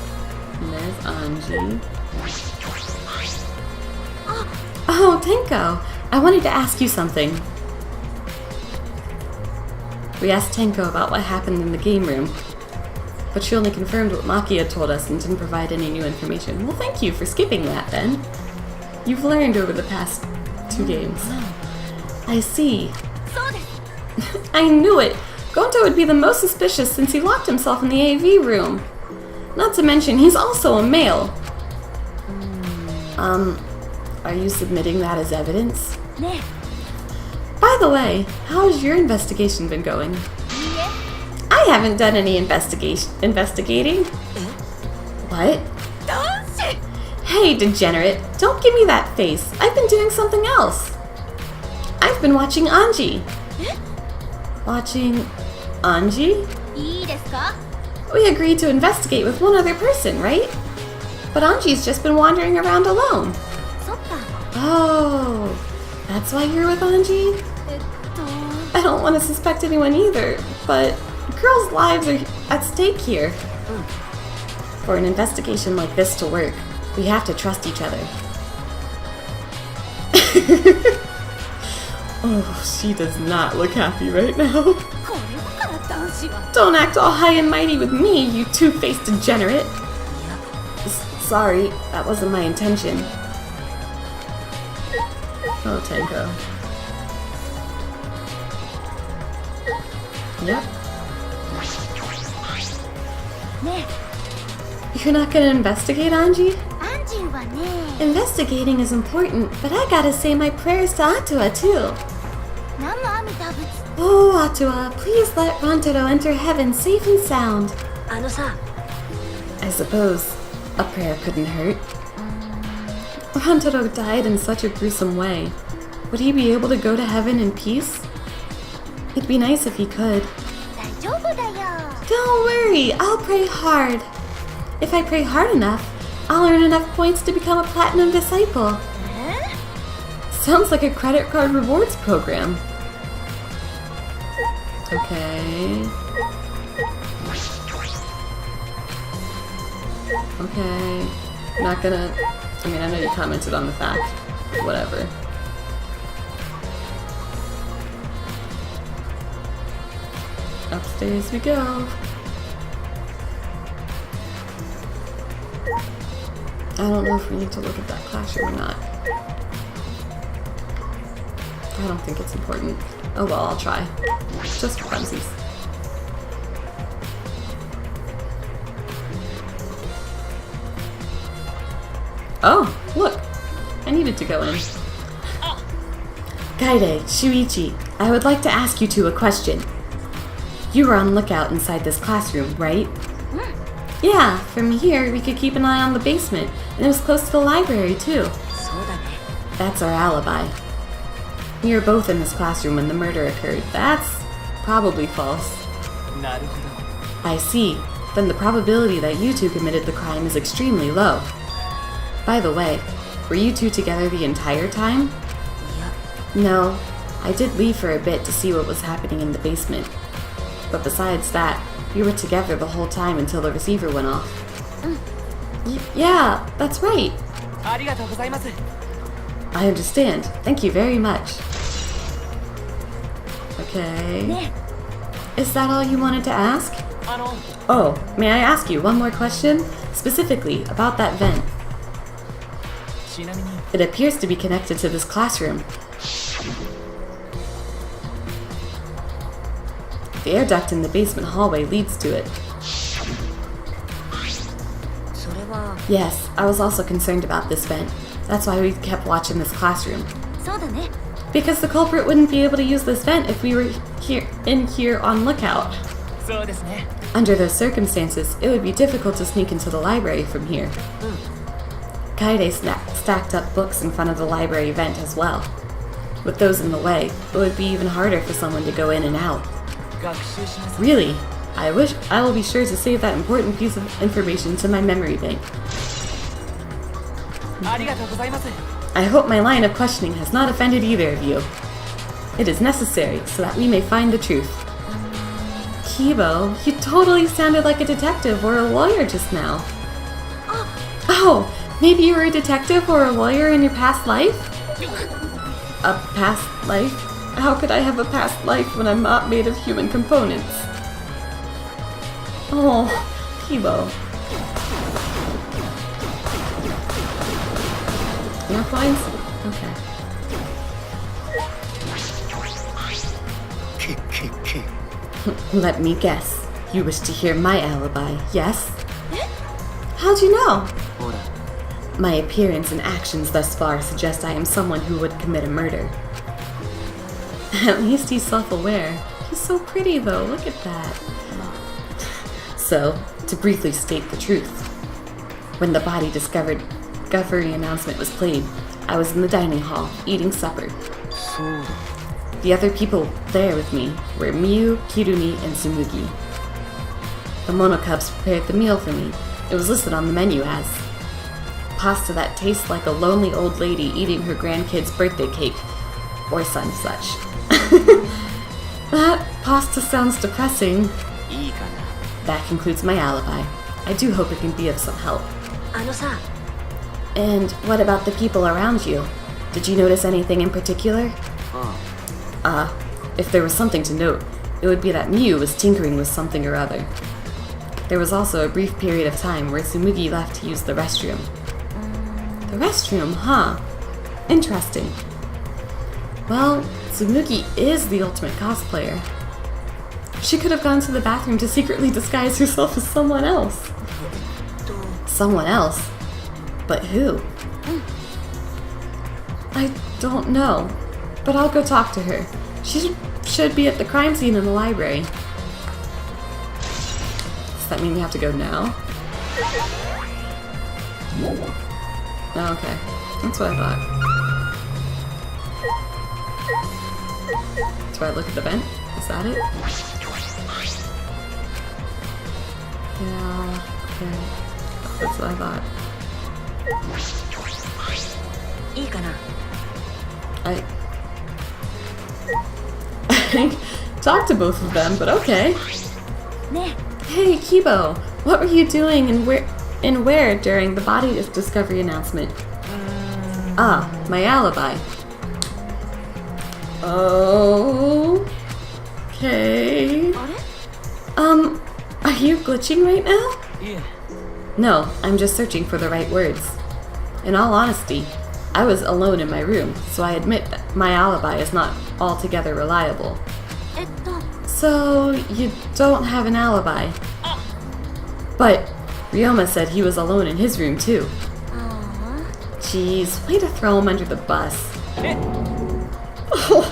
And there's Anji. Oh, Tenko! I wanted to ask you something. We asked Tenko about what happened in the game room, but she only confirmed what Maki had told us and didn't provide any new information. Well, thank you for skipping that, then. You've learned over the past 2 games. I see. そうです I knew it! Gonto would be the most suspicious since he locked himself in the AV room. Not to mention, he's also a male. Are you submitting that as evidence? ね By the way, how has your investigation been going? いい I haven't done any investigating. What? え男子 Hey, degenerate, don't give me that face. I've been doing something else. I've been watching Anji. Watching Anji? いいですか We agreed to investigate with one other person, right? But Anji's just been wandering around alone. そっか Oh, that's why you're with Anji? えっと I don't want to suspect anyone either, but girls' lives are at stake here. For an investigation like this to work, we have to trust each other. Oh, she does not look happy right now. これだから男子は Don't act all high and mighty with me, you two-faced degenerate. Sorry, that wasn't my intention. Oh, Tenko. Yep. ね You're not gonna investigate, Anji? アンジーはね Investigating is important, but I gotta say my prayers to Atua, too. 何の阿弥陀仏 Oh, Atua, please let Rantaro enter heaven safe and sound. あのさ I suppose a prayer couldn't hurt. Rantaro died in such a gruesome way. Would he be able to go to heaven in peace? It'd be nice if he could. 大丈夫だよ Don't worry, I'll pray hard. If I pray hard enough, I'll earn enough points to become a platinum disciple. え Sounds like a credit card rewards program. Okay. Okay. Not gonna... I mean, I know you commented on the fact. Whatever. Upstairs we go. I don't know if we need to look at that classroom or not. I don't think it's important. Oh well, I'll try. Just for funsies. Oh, look! I needed to go in. Kaide, Shuichi, I would like to ask you two a question. You were on lookout inside this classroom, right? Yeah, from here we could keep an eye on the basement, and it was close to the library too. そうだね That's our alibi. We were both in this classroom when the murder occurred. That's probably false. なるほど I see. Then the probability that you two committed the crime is extremely low. By the way, were you two together the entire time? いや No, I did leave for a bit to see what was happening in the basement. But besides that, we were together the whole time until the receiver went off. Yeah, that's right. ありがとうございます I understand. Thank you very much. Okay. ね Is that all you wanted to ask? あの Oh, may I ask you one more question? Specifically, about that vent. ちなみに It appears to be connected to this classroom. The air duct in the basement hallway leads to it. それは Yes, I was also concerned about this vent. That's why we kept watching this classroom. そうだね Because the culprit wouldn't be able to use this vent if we were here on lookout. そうですね Under those circumstances, it would be difficult to sneak into the library from here. Kaide stacked up books in front of the library vent as well. With those in the way, it would be even harder for someone to go in and out. 学習します Really? I will be sure to save that important piece of information to my memory bank. ありがとうございます I hope my line of questioning has not offended either of you. It is necessary so that we may find the truth. Kibo, you totally sounded like a detective or a lawyer just now. Oh, maybe you were a detective or a lawyer in your past life? A past life? How could I have a past life when I'm not made of human components? Oh, Kibo. More coins? Okay. Let me guess. You wish to hear my alibi, yes? How'd you know? ほら My appearance and actions thus far suggest I am someone who would commit a murder. At least he's self-aware. He's so pretty though, look at that. So, to briefly state the truth, when the body discovery announcement was played, I was in the dining hall, eating supper. そうだ The other people there with me were Miu, Kirumi, and Tsumugi. The Monocubs prepared the meal for me. It was listed on the menu as pasta that tastes like a lonely old lady eating her grandkid's birthday cake, or some such. That pasta sounds depressing. いいかな That concludes my alibi. I do hope it can be of some help. あのさ And what about the people around you? Did you notice anything in particular? あ If there was something to note, it would be that Miu was tinkering with something or other. There was also a brief period of time where Tsumugi left to use the restroom. The restroom, huh? Interesting. Well, Tsumugi is the ultimate cosplayer. She could have gone to the bathroom to secretly disguise herself as someone else. Someone else? But who? I don't know. But I'll go talk to her. She should be at the crime scene in the library. Does that mean we have to go now? Oh, okay. That's what I thought. Do I look at the vent? Is that it? Yeah, okay. That's what I thought. いいかな I talked to both of them, but okay. ね Hey, Kibo, what were you doing and where during the body discovery announcement? Ah, my alibi. Oh. Okay. あれ Are you glitching right now? いえ No, I'm just searching for the right words. In all honesty, I was alone in my room, so I admit that my alibi is not altogether reliable. えっと So, you don't have an alibi. But Ryoma said he was alone in his room too. あ Jeez, way to throw him under the bus. え Oh,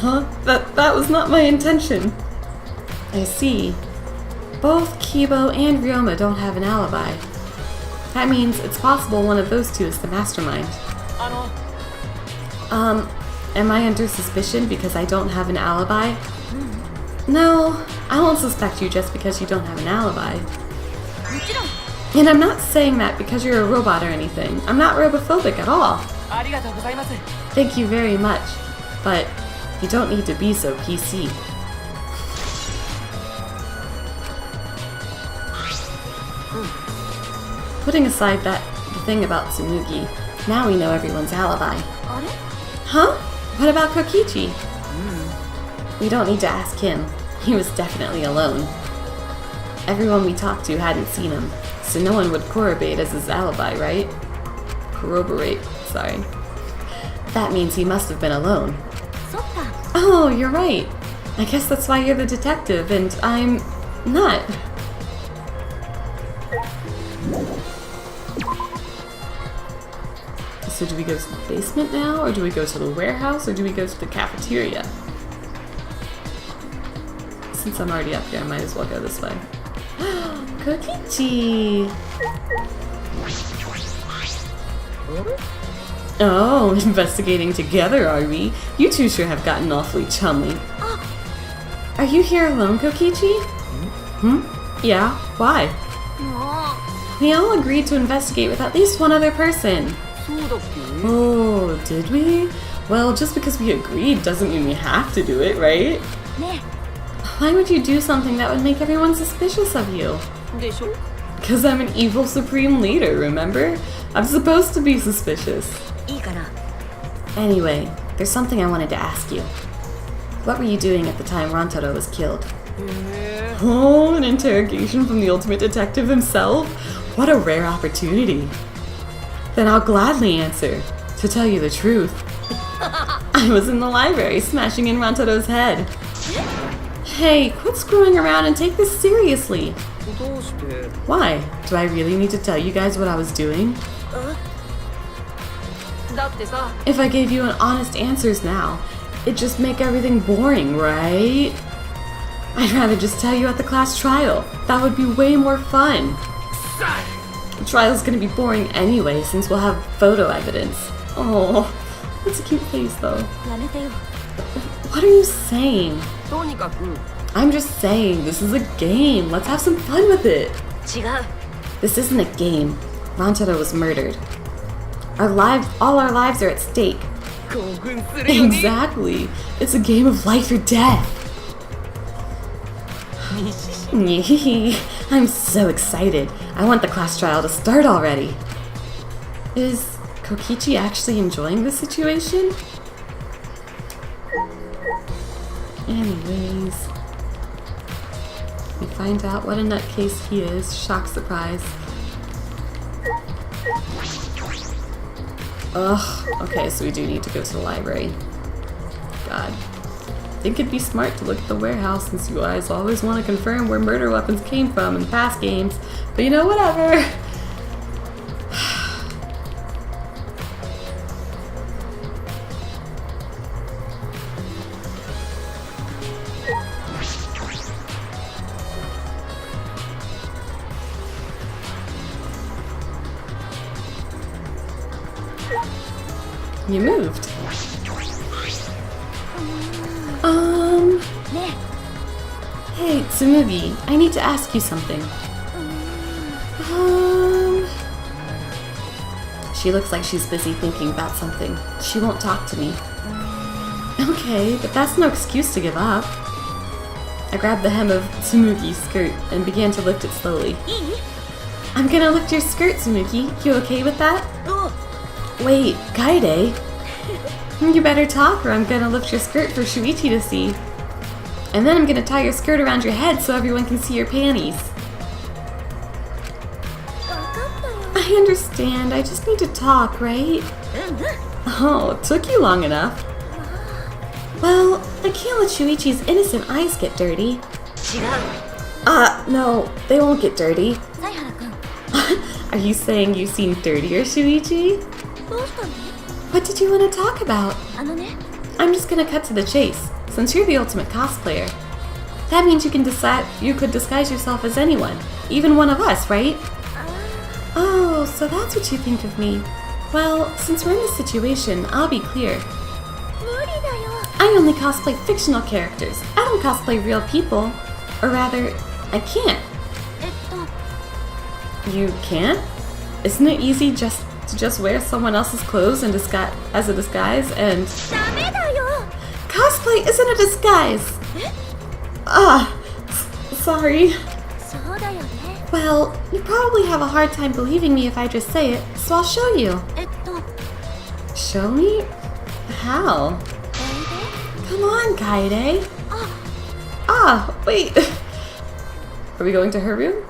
huh? That was not my intention. I see. Both Kibo and Ryoma don't have an alibi. That means it's possible one of those two is the mastermind. あの Am I under suspicion because I don't have an alibi? No, I won't suspect you just because you don't have an alibi. もちろん And I'm not saying that because you're a robot or anything. I'm not robophobic at all. ありがとうございます Thank you very much. But you don't need to be so PC. Putting aside the thing about Tsumugi, now we know everyone's alibi. あれ Huh? What about Kokichi? We don't need to ask him. He was definitely alone. Everyone we talked to hadn't seen him, so no one would corroborate as his alibi, right? Corroborate, sorry. That means he must have been alone. そっか Oh, you're right. I guess that's why you're the detective and I'm not. So do we go to the basement now, or do we go to the warehouse, or do we go to the cafeteria? Since I'm already up here, I might as well go this way. Kokichi! Oh, investigating together, are we? You two sure have gotten awfully chummy. Are you here alone, Kokichi? Yeah, why? も We all agreed to investigate with at least one other person. そうだっけ Oh, did we? Well, just because we agreed doesn't mean we have to do it, right? うね Why would you do something that would make everyone suspicious of you? でしょ Because I'm an evil supreme leader, remember? I'm supposed to be suspicious. いいかな Anyway, there's something I wanted to ask you. What were you doing at the time Rantaro was killed? へえ Oh, an interrogation from the ultimate detective himself? What a rare opportunity. Then I'll gladly answer. To tell you the truth, I was in the library smashing in Rantaro's head. Hey, quit screwing around and take this seriously. どうして Why? Do I really need to tell you guys what I was doing? だってさ If I gave you an honest answers now, it'd just make everything boring, right? I'd rather just tell you at the class trial. That would be way more fun. The trial's gonna be boring anyway, since we'll have photo evidence. Oh, that's a cute face, though. やめてよ What are you saying? とにかく I'm just saying, this is a game. Let's have some fun with it. 違う This isn't a game. Rantaro was murdered. All our lives are at stake. 興奮するよね Exactly. It's a game of life or death. I'm so excited. I want the class trial to start already. Is Kokichi actually enjoying the situation? Anyways, we find out what a nutcase he is. Shock surprise. Ugh, okay, so we do need to go to the library. God. I think it'd be smart to look at the warehouse since you guys always want to confirm where murder weapons came from in past games. But you know, whatever. You moved. ね Hey, Tsumugi, I need to ask you something. She looks like she's busy thinking about something. She won't talk to me. Okay, but that's no excuse to give up. I grabbed the hem of Tsumugi's skirt and began to lift it slowly. いい I'm gonna lift your skirt, Tsumugi. You okay with that? お Wait, Kaede? You better talk or I'm gonna lift your skirt for Shuichi to see. And then I'm gonna tie your skirt around your head so everyone can see your panties. 分かったよ I understand, I just need to talk, right? うんうん Oh, it took you long enough. Well, I can't let Shuichi's innocent eyes get dirty. 違う No, they won't get dirty. 犀原くん Are you saying you've seen dirtier, Shuichi? どうしたの What did you want to talk about? あのね I'm just gonna cut to the chase, since you're the ultimate cosplayer. That means you could disguise yourself as anyone, even one of us, right? Oh, so that's what you think of me. Well, since we're in this situation, I'll be clear. 無理だよ I only cosplay fictional characters. I don't cosplay real people. Or rather, I can't. えっと You can't? Isn't it easy to just wear someone else's clothes and as a disguise and ダメだよ cosplay isn't a disguise. Sorry. そうだよね Well, you probably have a hard time believing me if I just say it, so I'll show you. えっと Show me? How? おいで Come on, Kaede. あ Wait. Are we going to her room?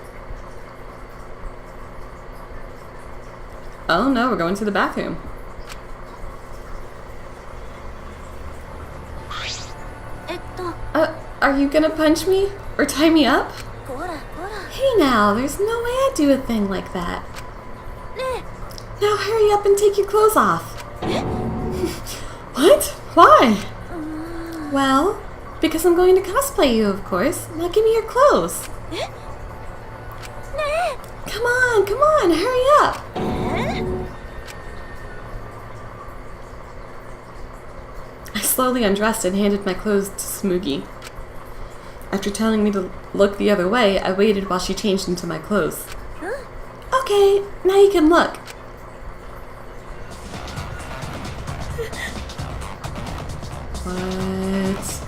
Oh no, we're going to the bathroom. えっと Are you gonna punch me? Or tie me up? こらこら Hey now, there's no way I'd do a thing like that. ね Now hurry up and take your clothes off. What? Why? Well, because I'm going to cosplay you, of course. Now give me your clothes. えね Come on, hurry up. え I slowly undressed and handed my clothes to Smoogie. After telling me to look the other way, I waited while she changed into my clothes. うん Okay, now you can look. What?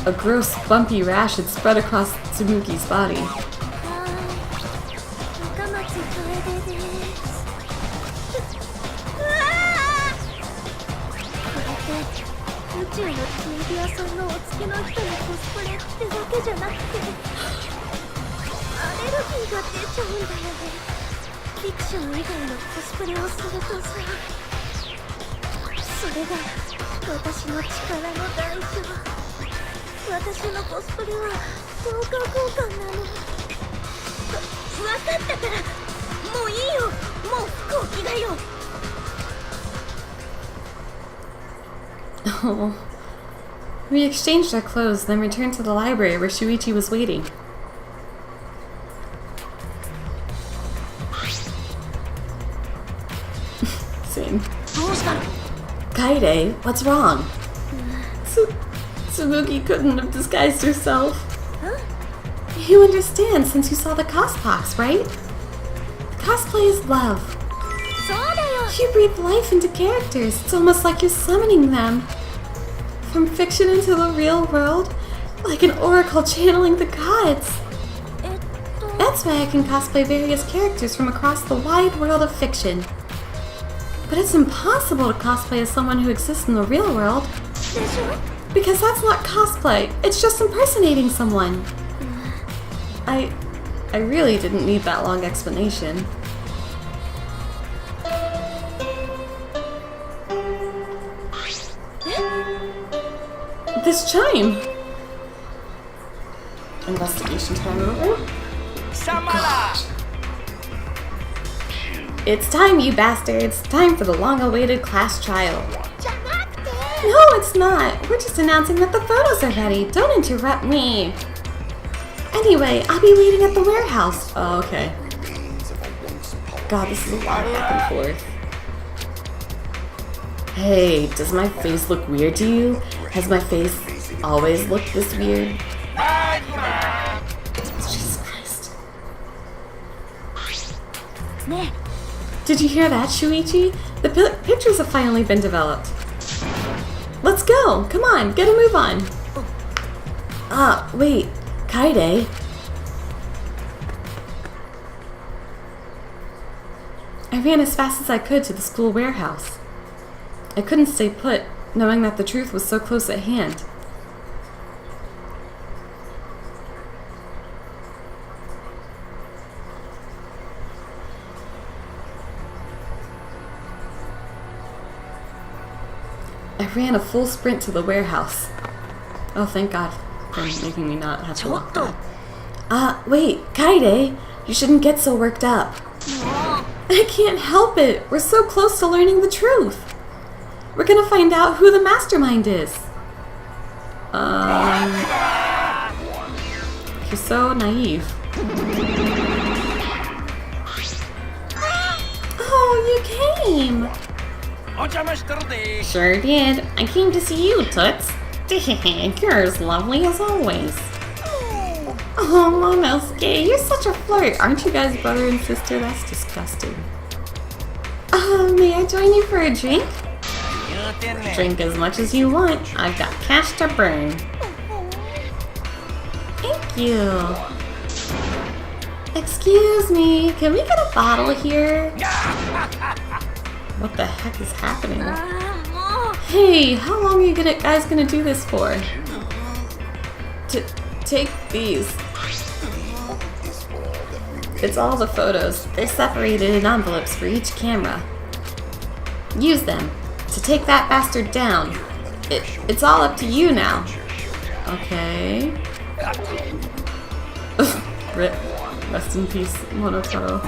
A gross, bumpy rash had spread across Tsumugi's body. はーい赤松楓ですうわーこれって宇宙のメディアさんのお付きの人のコスプレってわけじゃなくてアレルギーが出ちゃうんだよねフィクション以外のコスプレをするとさそれが私の力の団長私のコスプレは10日交換なの。わかったから、もういいよ。もう服を着替えよう。 Oh. We exchanged our clothes, then returned to the library where Shuichi was waiting. Same. Kaide, what's wrong? Tsubuki couldn't have disguised herself. Huh? You understand since you saw the cospox, right? Cosplay is love. そうだよ。 You breathe life into characters. It's almost like you're summoning them. From fiction into the real world, like an oracle channeling the gods. えっと、 That's why I can cosplay various characters from across the wide world of fiction. But it's impossible to cosplay as someone who exists in the real world. でしょ? Because that's not cosplay. It's just impersonating someone. I really didn't need that long explanation. This chime. Investigation time over. God. It's time, you bastards. Time for the long-awaited class trial. じゃなくて。 No, it's not. We're just announcing that the photos are ready. Don't interrupt me. Anyway, I'll be waiting at the warehouse. Oh, okay. God, this is a lot of back and forth. Hey, does my face look weird to you? Has my face always looked this weird? Jesus Christ. ね Did you hear that, Shuichi? The pictures have finally been developed. Let's go! Come on, get a move on! Wait. Kaide? I ran as fast as I could to the school warehouse. I couldn't stay put, knowing that the truth was so close at hand. I ran a full sprint to the warehouse. Oh, thank God for making me not have to walk back. Wait, Kaide, you shouldn't get so worked up. I can't help it. We're so close to learning the truth. We're gonna find out who the mastermind is. You're so naive. Oh, you came. Sure did. I came to see you, Toots. You're as lovely as always. Oh, Momosuke, you're such a flirt. Aren't you guys brother and sister? That's disgusting. May I join you for a drink? Drink as much as you want. I've got cash to burn. Thank you. Excuse me, can we get a bottle here? What the heck is happening? もう Hey, how long are you guys gonna do this for? Take these. It's all the photos. They're separated in envelopes for each camera. Use them to take that bastard down. It's all up to you now. Okay. Rip. Rest in peace, Monotaro.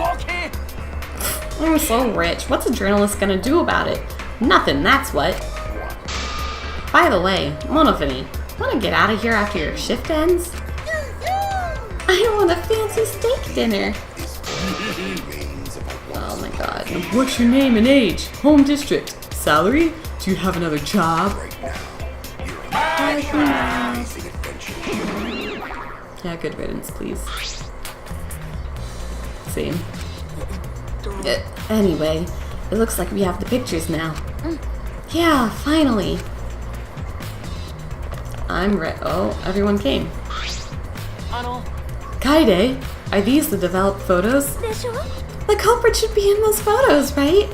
I'm so rich. What's a journalist gonna do about it? Nothing, that's what. By the way, Monofini, wanna get out of here after your shift ends? I want a fancy steak dinner. Oh my god. What's your name and age? Home district? Salary? Do you have another job? Yeah, good riddance, please. Same. Anyway, it looks like we have the pictures now. Yeah, finally. I'm ready. Oh, everyone came. Kaide, are these the developed photos? でしょ The culprit should be in those photos, right?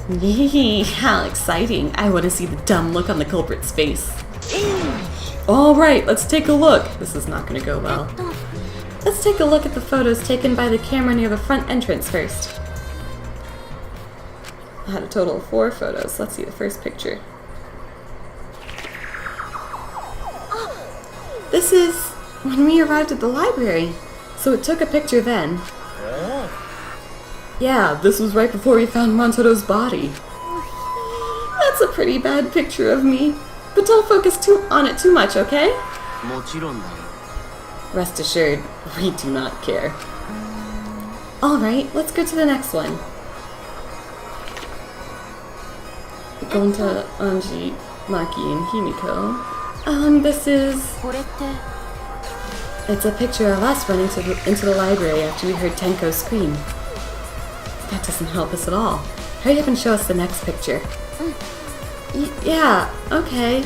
Yee, how exciting. I want to see the dumb look on the culprit's face. Alright, let's take a look. This is not going to go well. Let's take a look at the photos taken by the camera near the front entrance first. I had a total of 4 photos. Let's see the first picture. this is when we arrived at the library, so it took a picture then. Yeah, this was right before we found Rantaro's body. That's a pretty bad picture of me, but don't focus on it too much, okay? もちろんだよ。 Rest assured, we do not care. Alright, let's go to the next one. Gonta, Anji, Maki, and Himiko. This is... これって It's a picture of us running into the library after we heard Tenko scream. That doesn't help us at all. Hurry up and show us the next picture. Yeah, okay.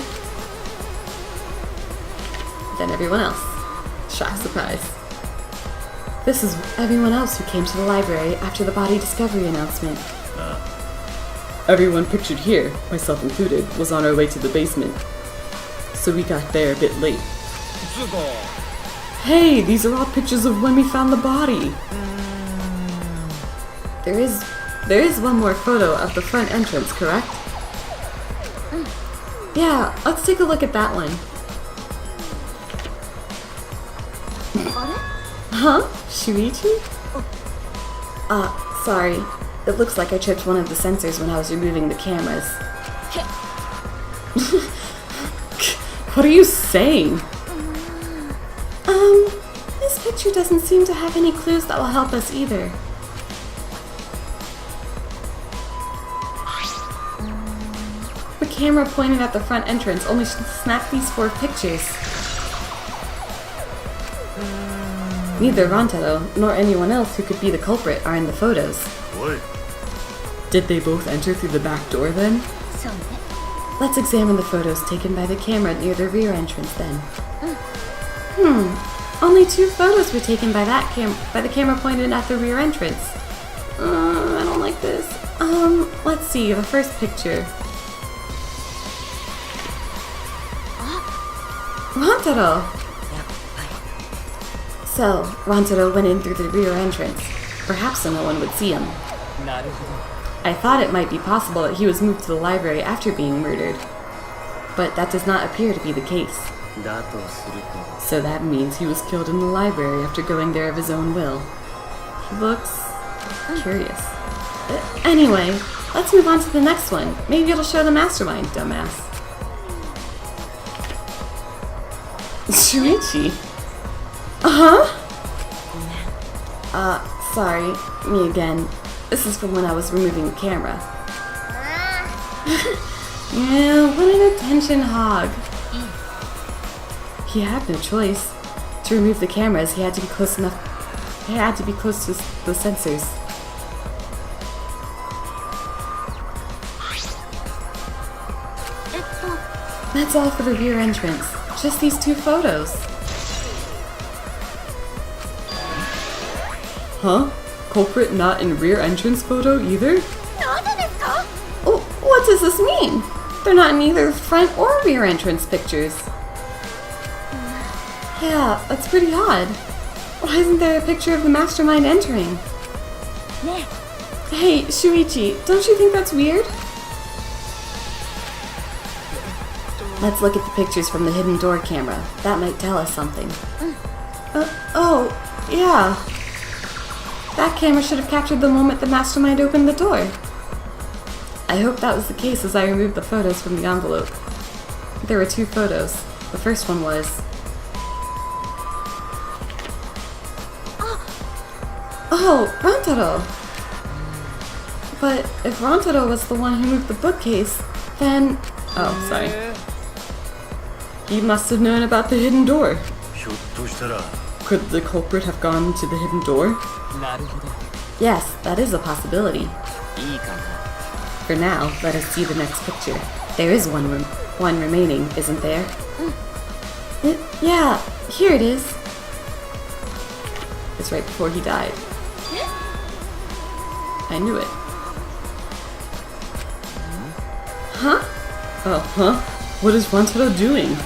Then everyone else. Shock surprise. This is everyone else who came to the library after the body discovery announcement. Everyone pictured here, myself included, was on our way to the basement. So we got there a bit late. Hey, these are all pictures of when we found the body. There is one more photo of the front entrance, correct? Yeah, let's take a look at that one. Huh? Shuichi? Sorry. It looks like I tripped one of the sensors when I was removing the cameras. What are you saying? This picture doesn't seem to have any clues that will help us either. The camera pointed at the front entrance only snapped these 4 pictures. Neither Rantaro nor anyone else who could be the culprit are in the photos. What? Did they both enter through the back door then? そうね Let's examine the photos taken by the camera near the rear entrance then. Only 2 photos were taken by the camera pointed at the rear entrance. I don't like this. Let's see, the first picture. Rantaro! So, Rantaro went in through the rear entrance, perhaps so no one would see him. I thought it might be possible that he was moved to the library after being murdered, but that does not appear to be the case. だとすると So that means he was killed in the library after going there of his own will. He looks curious. Anyway, let's move on to the next one. Maybe it'll show the mastermind, dumbass. Shuichi? Sorry, me again. This is from when I was removing the camera. Yeah, what an attention hog. He had no choice. To remove the cameras, he had to be close enough. He had to be close to the sensors. That's all for the rear entrance. Just these 2 photos. Huh? Culprit not in rear entrance photo either? なんでですか Oh, what does this mean? They're not in either the front or rear entrance pictures. Yeah, that's pretty odd. Why isn't there a picture of the mastermind entering? ね Hey, Shuichi, don't you think that's weird? Let's look at the pictures from the hidden door camera. That might tell us something. Oh, yeah. That camera should have captured the moment the mastermind opened the door. I hope that was the case as I removed the photos from the envelope. There were 2 photos. The first one was... Oh, Rantaro! But if Rantaro was the one who moved the bookcase, then... Oh, sorry. He must have known about the hidden door. ひょっとしたら Could the culprit have gone to the hidden door? なるほど。 yes, that is a possibility. いいかな。 For now, let us see the next picture. There is one remaining, isn't there? Yeah, here it is. It's right before he died. I knew it. Huh? Oh, huh? What is Rantaro doing?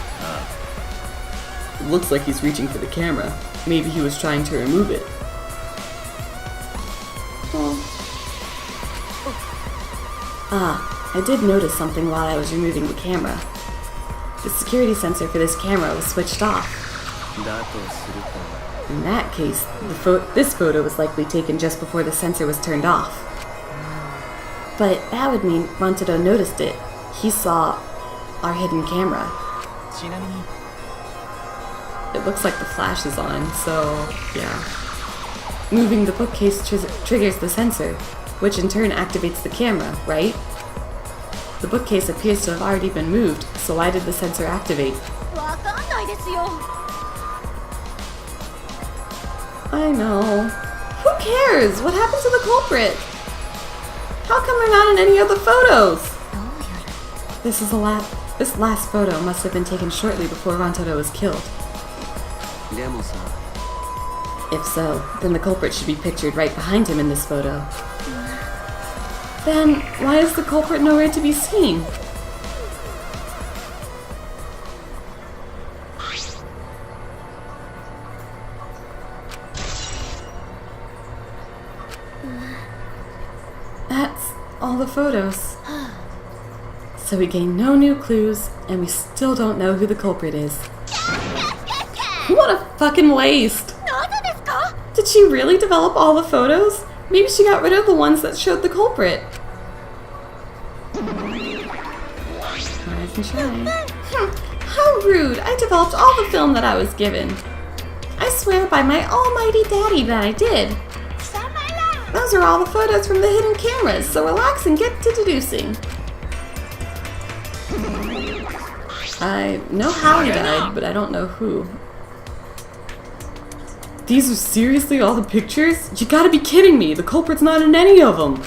It looks like he's reaching for the camera. Maybe he was trying to remove it. I did notice something while I was removing the camera. The security sensor for this camera was switched off. だとすると In that case, this photo was likely taken just before the sensor was turned off. But that would mean Rantaro noticed it. He saw our hidden camera. ちなみに It looks like the flash is on, so yeah. Moving the bookcase triggers the sensor, which in turn activates the camera, right? The bookcase appears to have already been moved, so why did the sensor activate? わかんないですよ。 I know. Who cares? What happened to the culprit? How come they're not in any of the photos? This last photo must have been taken shortly before Rantaro was killed. でもさ If so, then the culprit should be pictured right behind him in this photo. Then, why is the culprit nowhere to be seen? That's all the photos. So we gain no new clues, and we still don't know who the culprit is. What a fucking waste! なぜですか？ Did she really develop all the photos? Maybe she got rid of the ones that showed the culprit. Rise and shine. How rude! I developed all the film that I was given. I swear by my almighty daddy that I did. Those are all the photos from the hidden cameras, so relax and get to deducing. I know how he died, but I don't know who. These are seriously all the pictures? You gotta be kidding me! The culprit's not in any of them!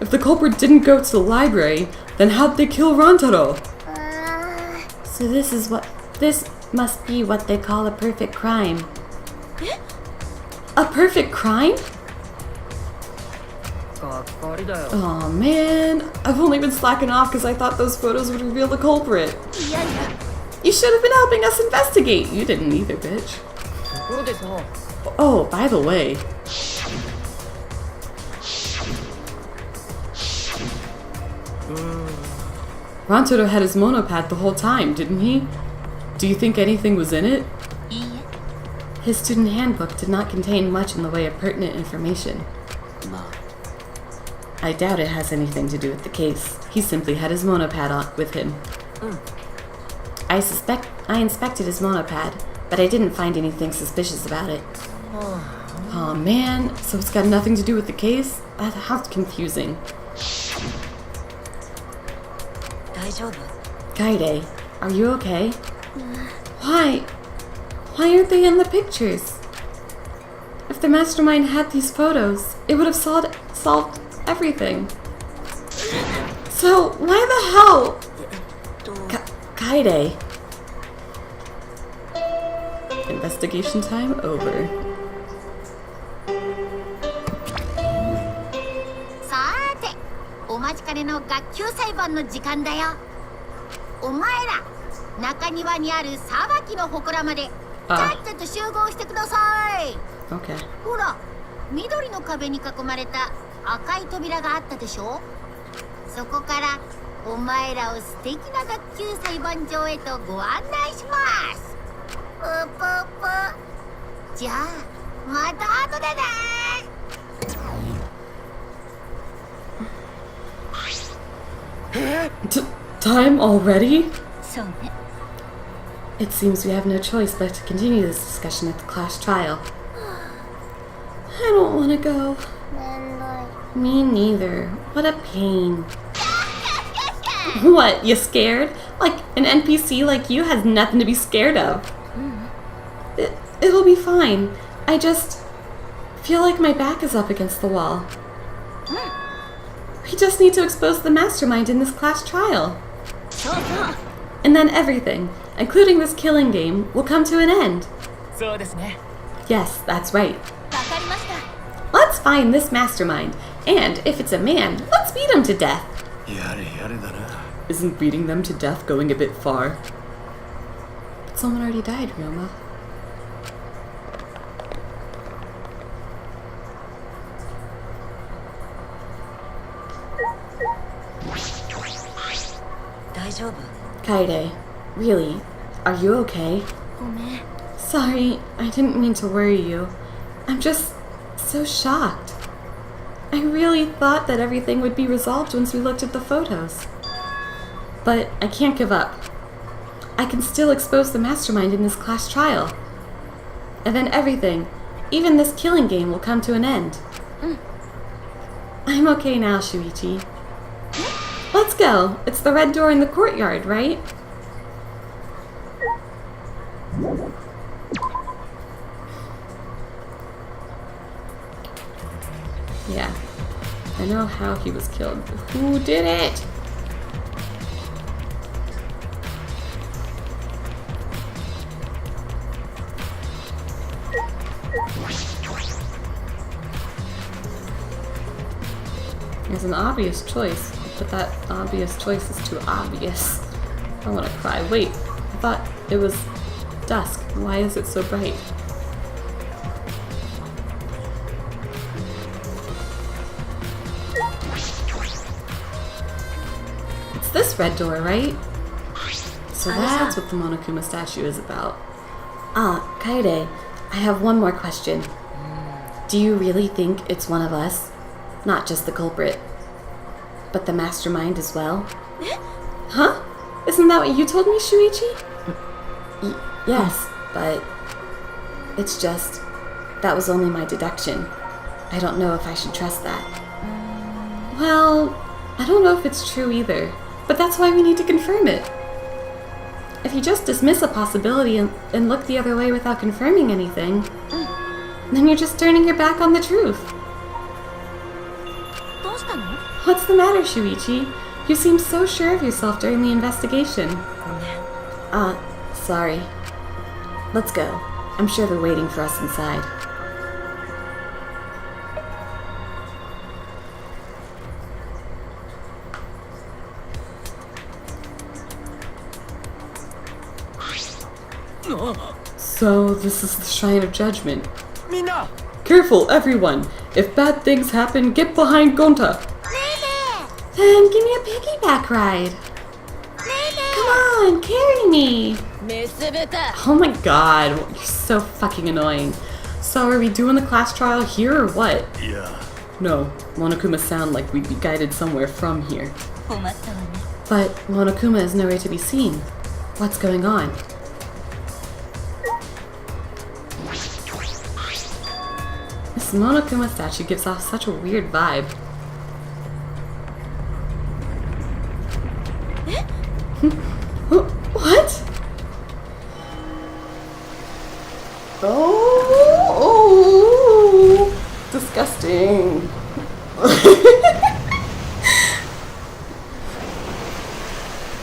If the culprit didn't go to the library, then how'd they kill Rantaro? So this must be what they call a perfect crime. A perfect crime? がっかりだよ Aw, man. I've only been slacking off because I thought those photos would reveal the culprit. いやいや。 You should have been helping us investigate. You didn't either, bitch. ところでさ Oh, by the way. Rantaro had his monopad the whole time, didn't he? Do you think anything was in it? いいえ。 His student handbook did not contain much in the way of pertinent information. まあ I doubt it has anything to do with the case. He simply had his monopad with him. I inspected his monopad, but I didn't find anything suspicious about it. Oh man, so it's got nothing to do with the case? How confusing. 大丈夫？ Kaide, are you okay? Why? Why aren't they in the pictures? If the mastermind had these photos, it would have solved everything. So, why the hell? Kaide. Investigation time over. さーて、お待ちかねの学級裁判の時間だよ。お前ら、中庭にある裁きの祠までちゃっちゃと集合してください。 Okay. ほら、緑の壁に囲まれた赤い扉があったでしょ。そこからお前らを素敵な学級裁判場へとご案内します。ぷぷぷ。じゃあ、また後でね。 Time already? そうね。 It seems we have no choice but to continue this discussion at the class trial. I don't want to go. めんどい。 Me neither. What a pain. What, you scared? Like, an NPC like you has nothing to be scared of. It'll be fine. I just feel like my back is up against the wall. We just need to expose the mastermind in this class trial. そうそう。 And then everything, including this killing game, will come to an end. そうですね Yes, that's right. わかりました。 Let's find this mastermind. And if it's a man, let's beat him to death. やれやれだな Isn't beating them to death going a bit far? But someone already died, Ryoma. Daijoubu? Kaide, really, are you okay? ごめん。Sorry, I didn't mean to worry you. I'm just so shocked. I really thought that everything would be resolved once we looked at the photos. But I can't give up. I can still expose the mastermind in this class trial. And then everything, even this killing game, will come to an end. I'm okay now, Shuichi. Let's go. It's the red door in the courtyard, right? Yeah. I know how he was killed, but who did it? There's an obvious choice, but that obvious choice is too obvious. I want to cry. Wait, I thought it was dusk. Why is it so bright? It's this red door, right? So that's what the Monokuma statue is about. Ah, Kaede, I have one more question. Do you really think it's one of us? Not just the culprit, but the mastermind as well? Huh? Isn't that what you told me, Shuichi? Yes, but it's just, that was only my deduction. I don't know if I should trust that. Well, I don't know if it's true either, but that's why we need to confirm it. If you just dismiss a possibility and look the other way without confirming anything, then you're just turning your back on the truth. What's the matter, Shuichi? You seemed so sure of yourself during the investigation. Sorry. Let's go. I'm sure they're waiting for us inside. So, this is the Shrine of Judgment. Mina! Careful, everyone! If bad things happen, get behind Gonta! Then give me a piggyback ride! Come on, carry me! Oh my god, you're so fucking annoying. So are we doing the class trial here or what? Yeah. No, Monokuma sound like we'd be guided somewhere from here. But Monokuma is nowhere to be seen. What's going on? This Monokuma statue gives off such a weird vibe. What? Oh, disgusting.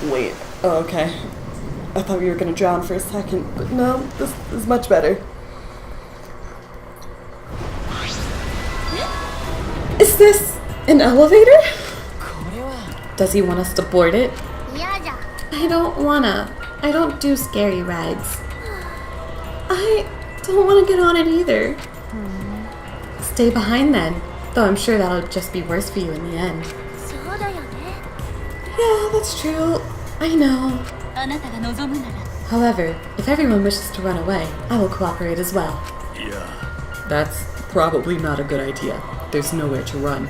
Wait, oh, okay. I thought we were gonna drown for a second, but no, this is much better. Is this an elevator? Does he want us to board it? I don't wanna. I don't do scary rides. I don't want to get on it either. Stay behind then, though I'm sure that'll just be worse for you in the end. Yeah, that's true. I know. However, if everyone wishes to run away, I will cooperate as well. Yeah. That's probably not a good idea. There's nowhere to run.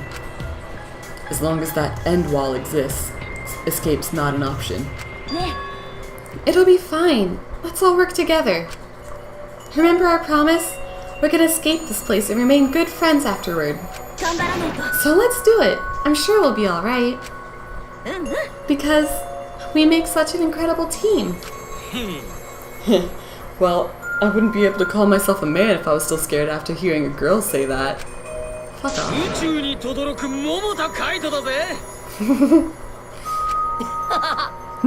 As long as that end wall exists, escape's not an option. It'll be fine. Let's all work together. Remember our promise? We're gonna escape this place and remain good friends afterward. So let's do it. I'm sure we'll be alright. Because we make such an incredible team. Well, I wouldn't be able to call myself a man if I was still scared after hearing a girl say that. Fuck off.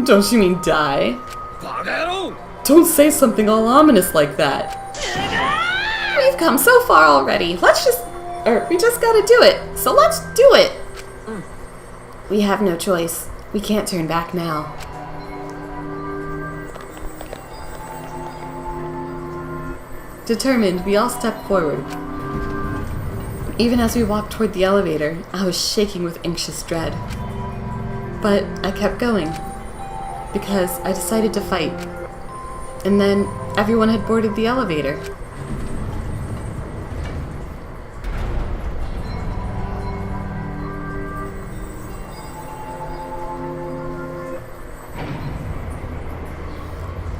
Don't you mean die? Don't say something all ominous like that. We've come so far already. We just gotta do it. So let's do it. We have no choice. We can't turn back now. Determined, we all stepped forward. Even as we walked toward the elevator, I was shaking with anxious dread. But I kept going, because I decided to fight. And then Everyone had boarded the elevator.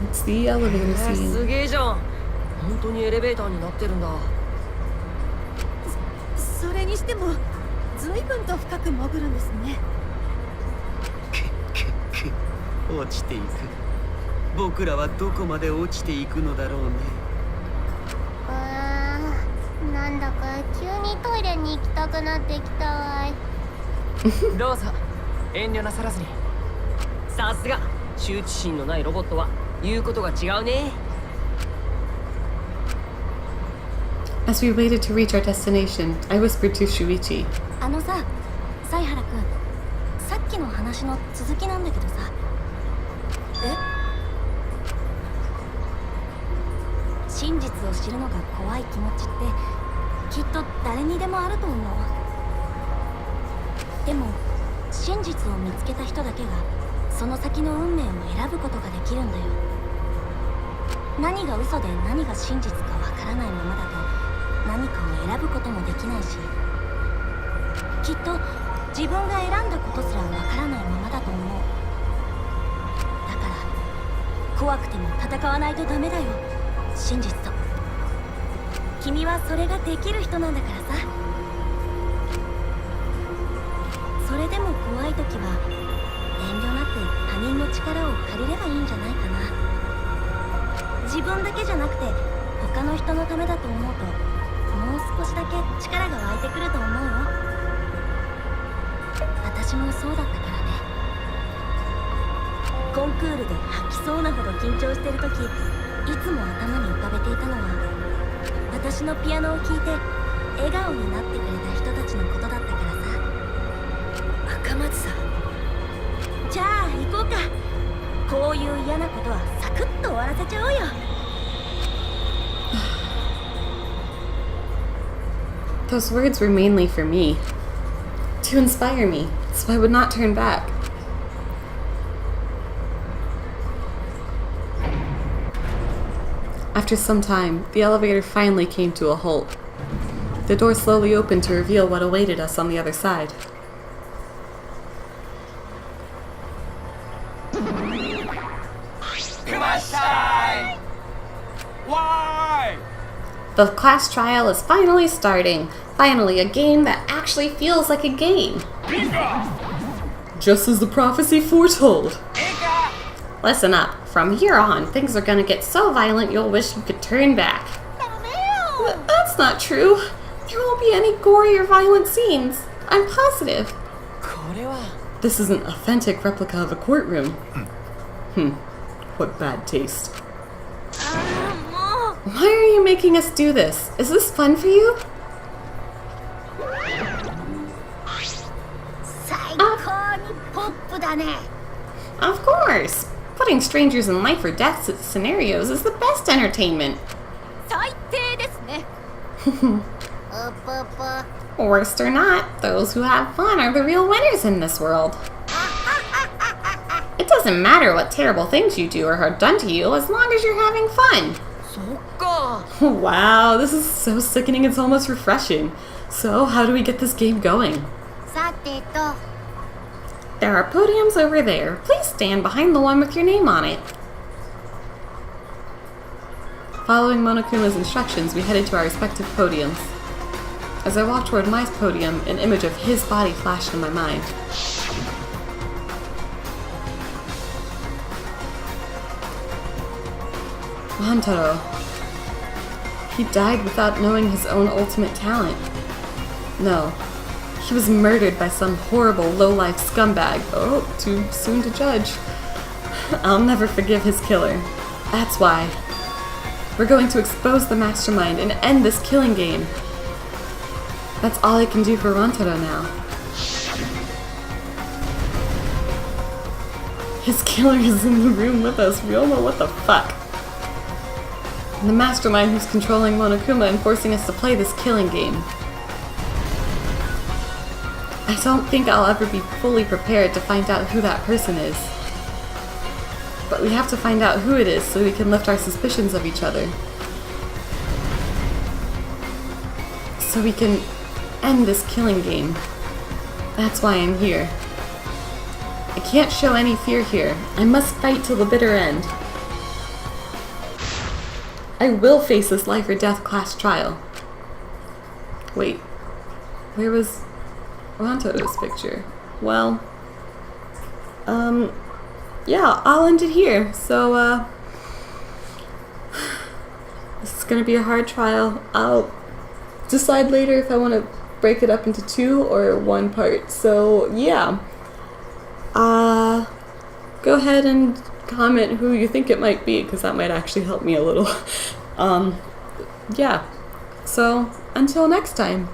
It's the elevator す scene. げえじゃん。本当にエレベーターになってるんだ。それにしても随分と深く潜るんですね。落ちていく。僕らはどこまで落ちていくのだろうね。なんだか急にトイレに行きたくなってきたわい。どうぞ遠慮なさらずに。さすが羞恥心のないロボットは言うことが違うね。As we waited to reach our destination, I whispered to Shuichi. あのさ、犀原くん、さっきの話の続きなんだけどさ。真実を知るのが怖い気持ちってきっと誰にでもあると思う。でも真実を見つけた人だけがその先の運命を選ぶことができるんだよ。何が嘘で何が真実かわからないままだと何かを選ぶこともできないし、きっと自分が選んだことすらわからないままだと思う。だから怖くても戦わないとダメだよ、真実と。君はそれができる人なんだからさ。それでも怖い時は遠慮なく他人の力を借りればいいんじゃないかな。自分だけじゃなくて他の人のためだと思うともう少しだけ力が湧いてくると思うよ。私もそうだったからね。コンクールで吐きそうなほど緊張してる時、いつも頭に浮かべていたのは私のピアノを聴いて笑顔になってくれた人たちのことだったからさ。赤松さん、じゃあ行こうか。こういう嫌なことはサクッと終わらせちゃおうよ。Those words were mainly for me, to inspire me, so I would not turn back. After some time, the elevator finally came to a halt. The door slowly opened to reveal what awaited us on the other side. Why? The class trial is finally starting. Finally, a game that actually feels like a game. Just as the prophecy foretold. Listen up. From here on, things are gonna get so violent you'll wish you could turn back. That's not true. There won't be any gory or violent scenes. I'm positive. これは This is an authentic replica of a courtroom. What bad taste. もう Why are you making us do this? Is this fun for you? 最高にポップだね。 Of course. Putting strangers in life or death scenarios is the best entertainment. 最低ですね。Worst or not, those who have fun are the real winners in this world. It doesn't matter what terrible things you do or are done to you as long as you're having fun. そっか。 Wow, this is so sickening it's almost refreshing. So, how do we get this game going? さてと、 There are podiums over there. Please stand behind the one with your name on it. Following Monokuma's instructions, we headed to our respective podiums. As I walked toward my podium, an image of his body flashed in my mind. Rantaro. He died without knowing his own ultimate talent. No. He was murdered by some horrible low-life scumbag. Oh, too soon to judge. I'll never forgive his killer. That's why. We're going to expose the mastermind and end this killing game. That's all I can do for Rantaro now. His killer is in the room with us. We all know what the fuck. The mastermind who's controlling Monokuma and forcing us to play this killing game. I don't think I'll ever be fully prepared to find out who that person is. But we have to find out who it is so we can lift our suspicions of each other. So we can end this killing game. That's why I'm here. I can't show any fear here. I must fight till the bitter end. I will face this life or death class trial. Wait, where was Ronto's picture? Well, yeah, I'll end it here. So, this is gonna be a hard trial. I'll decide later if I want to break it up into 2 or 1 part. So, yeah. Go ahead and comment who you think it might be, because that might actually help me a little. Yeah. So, until next time.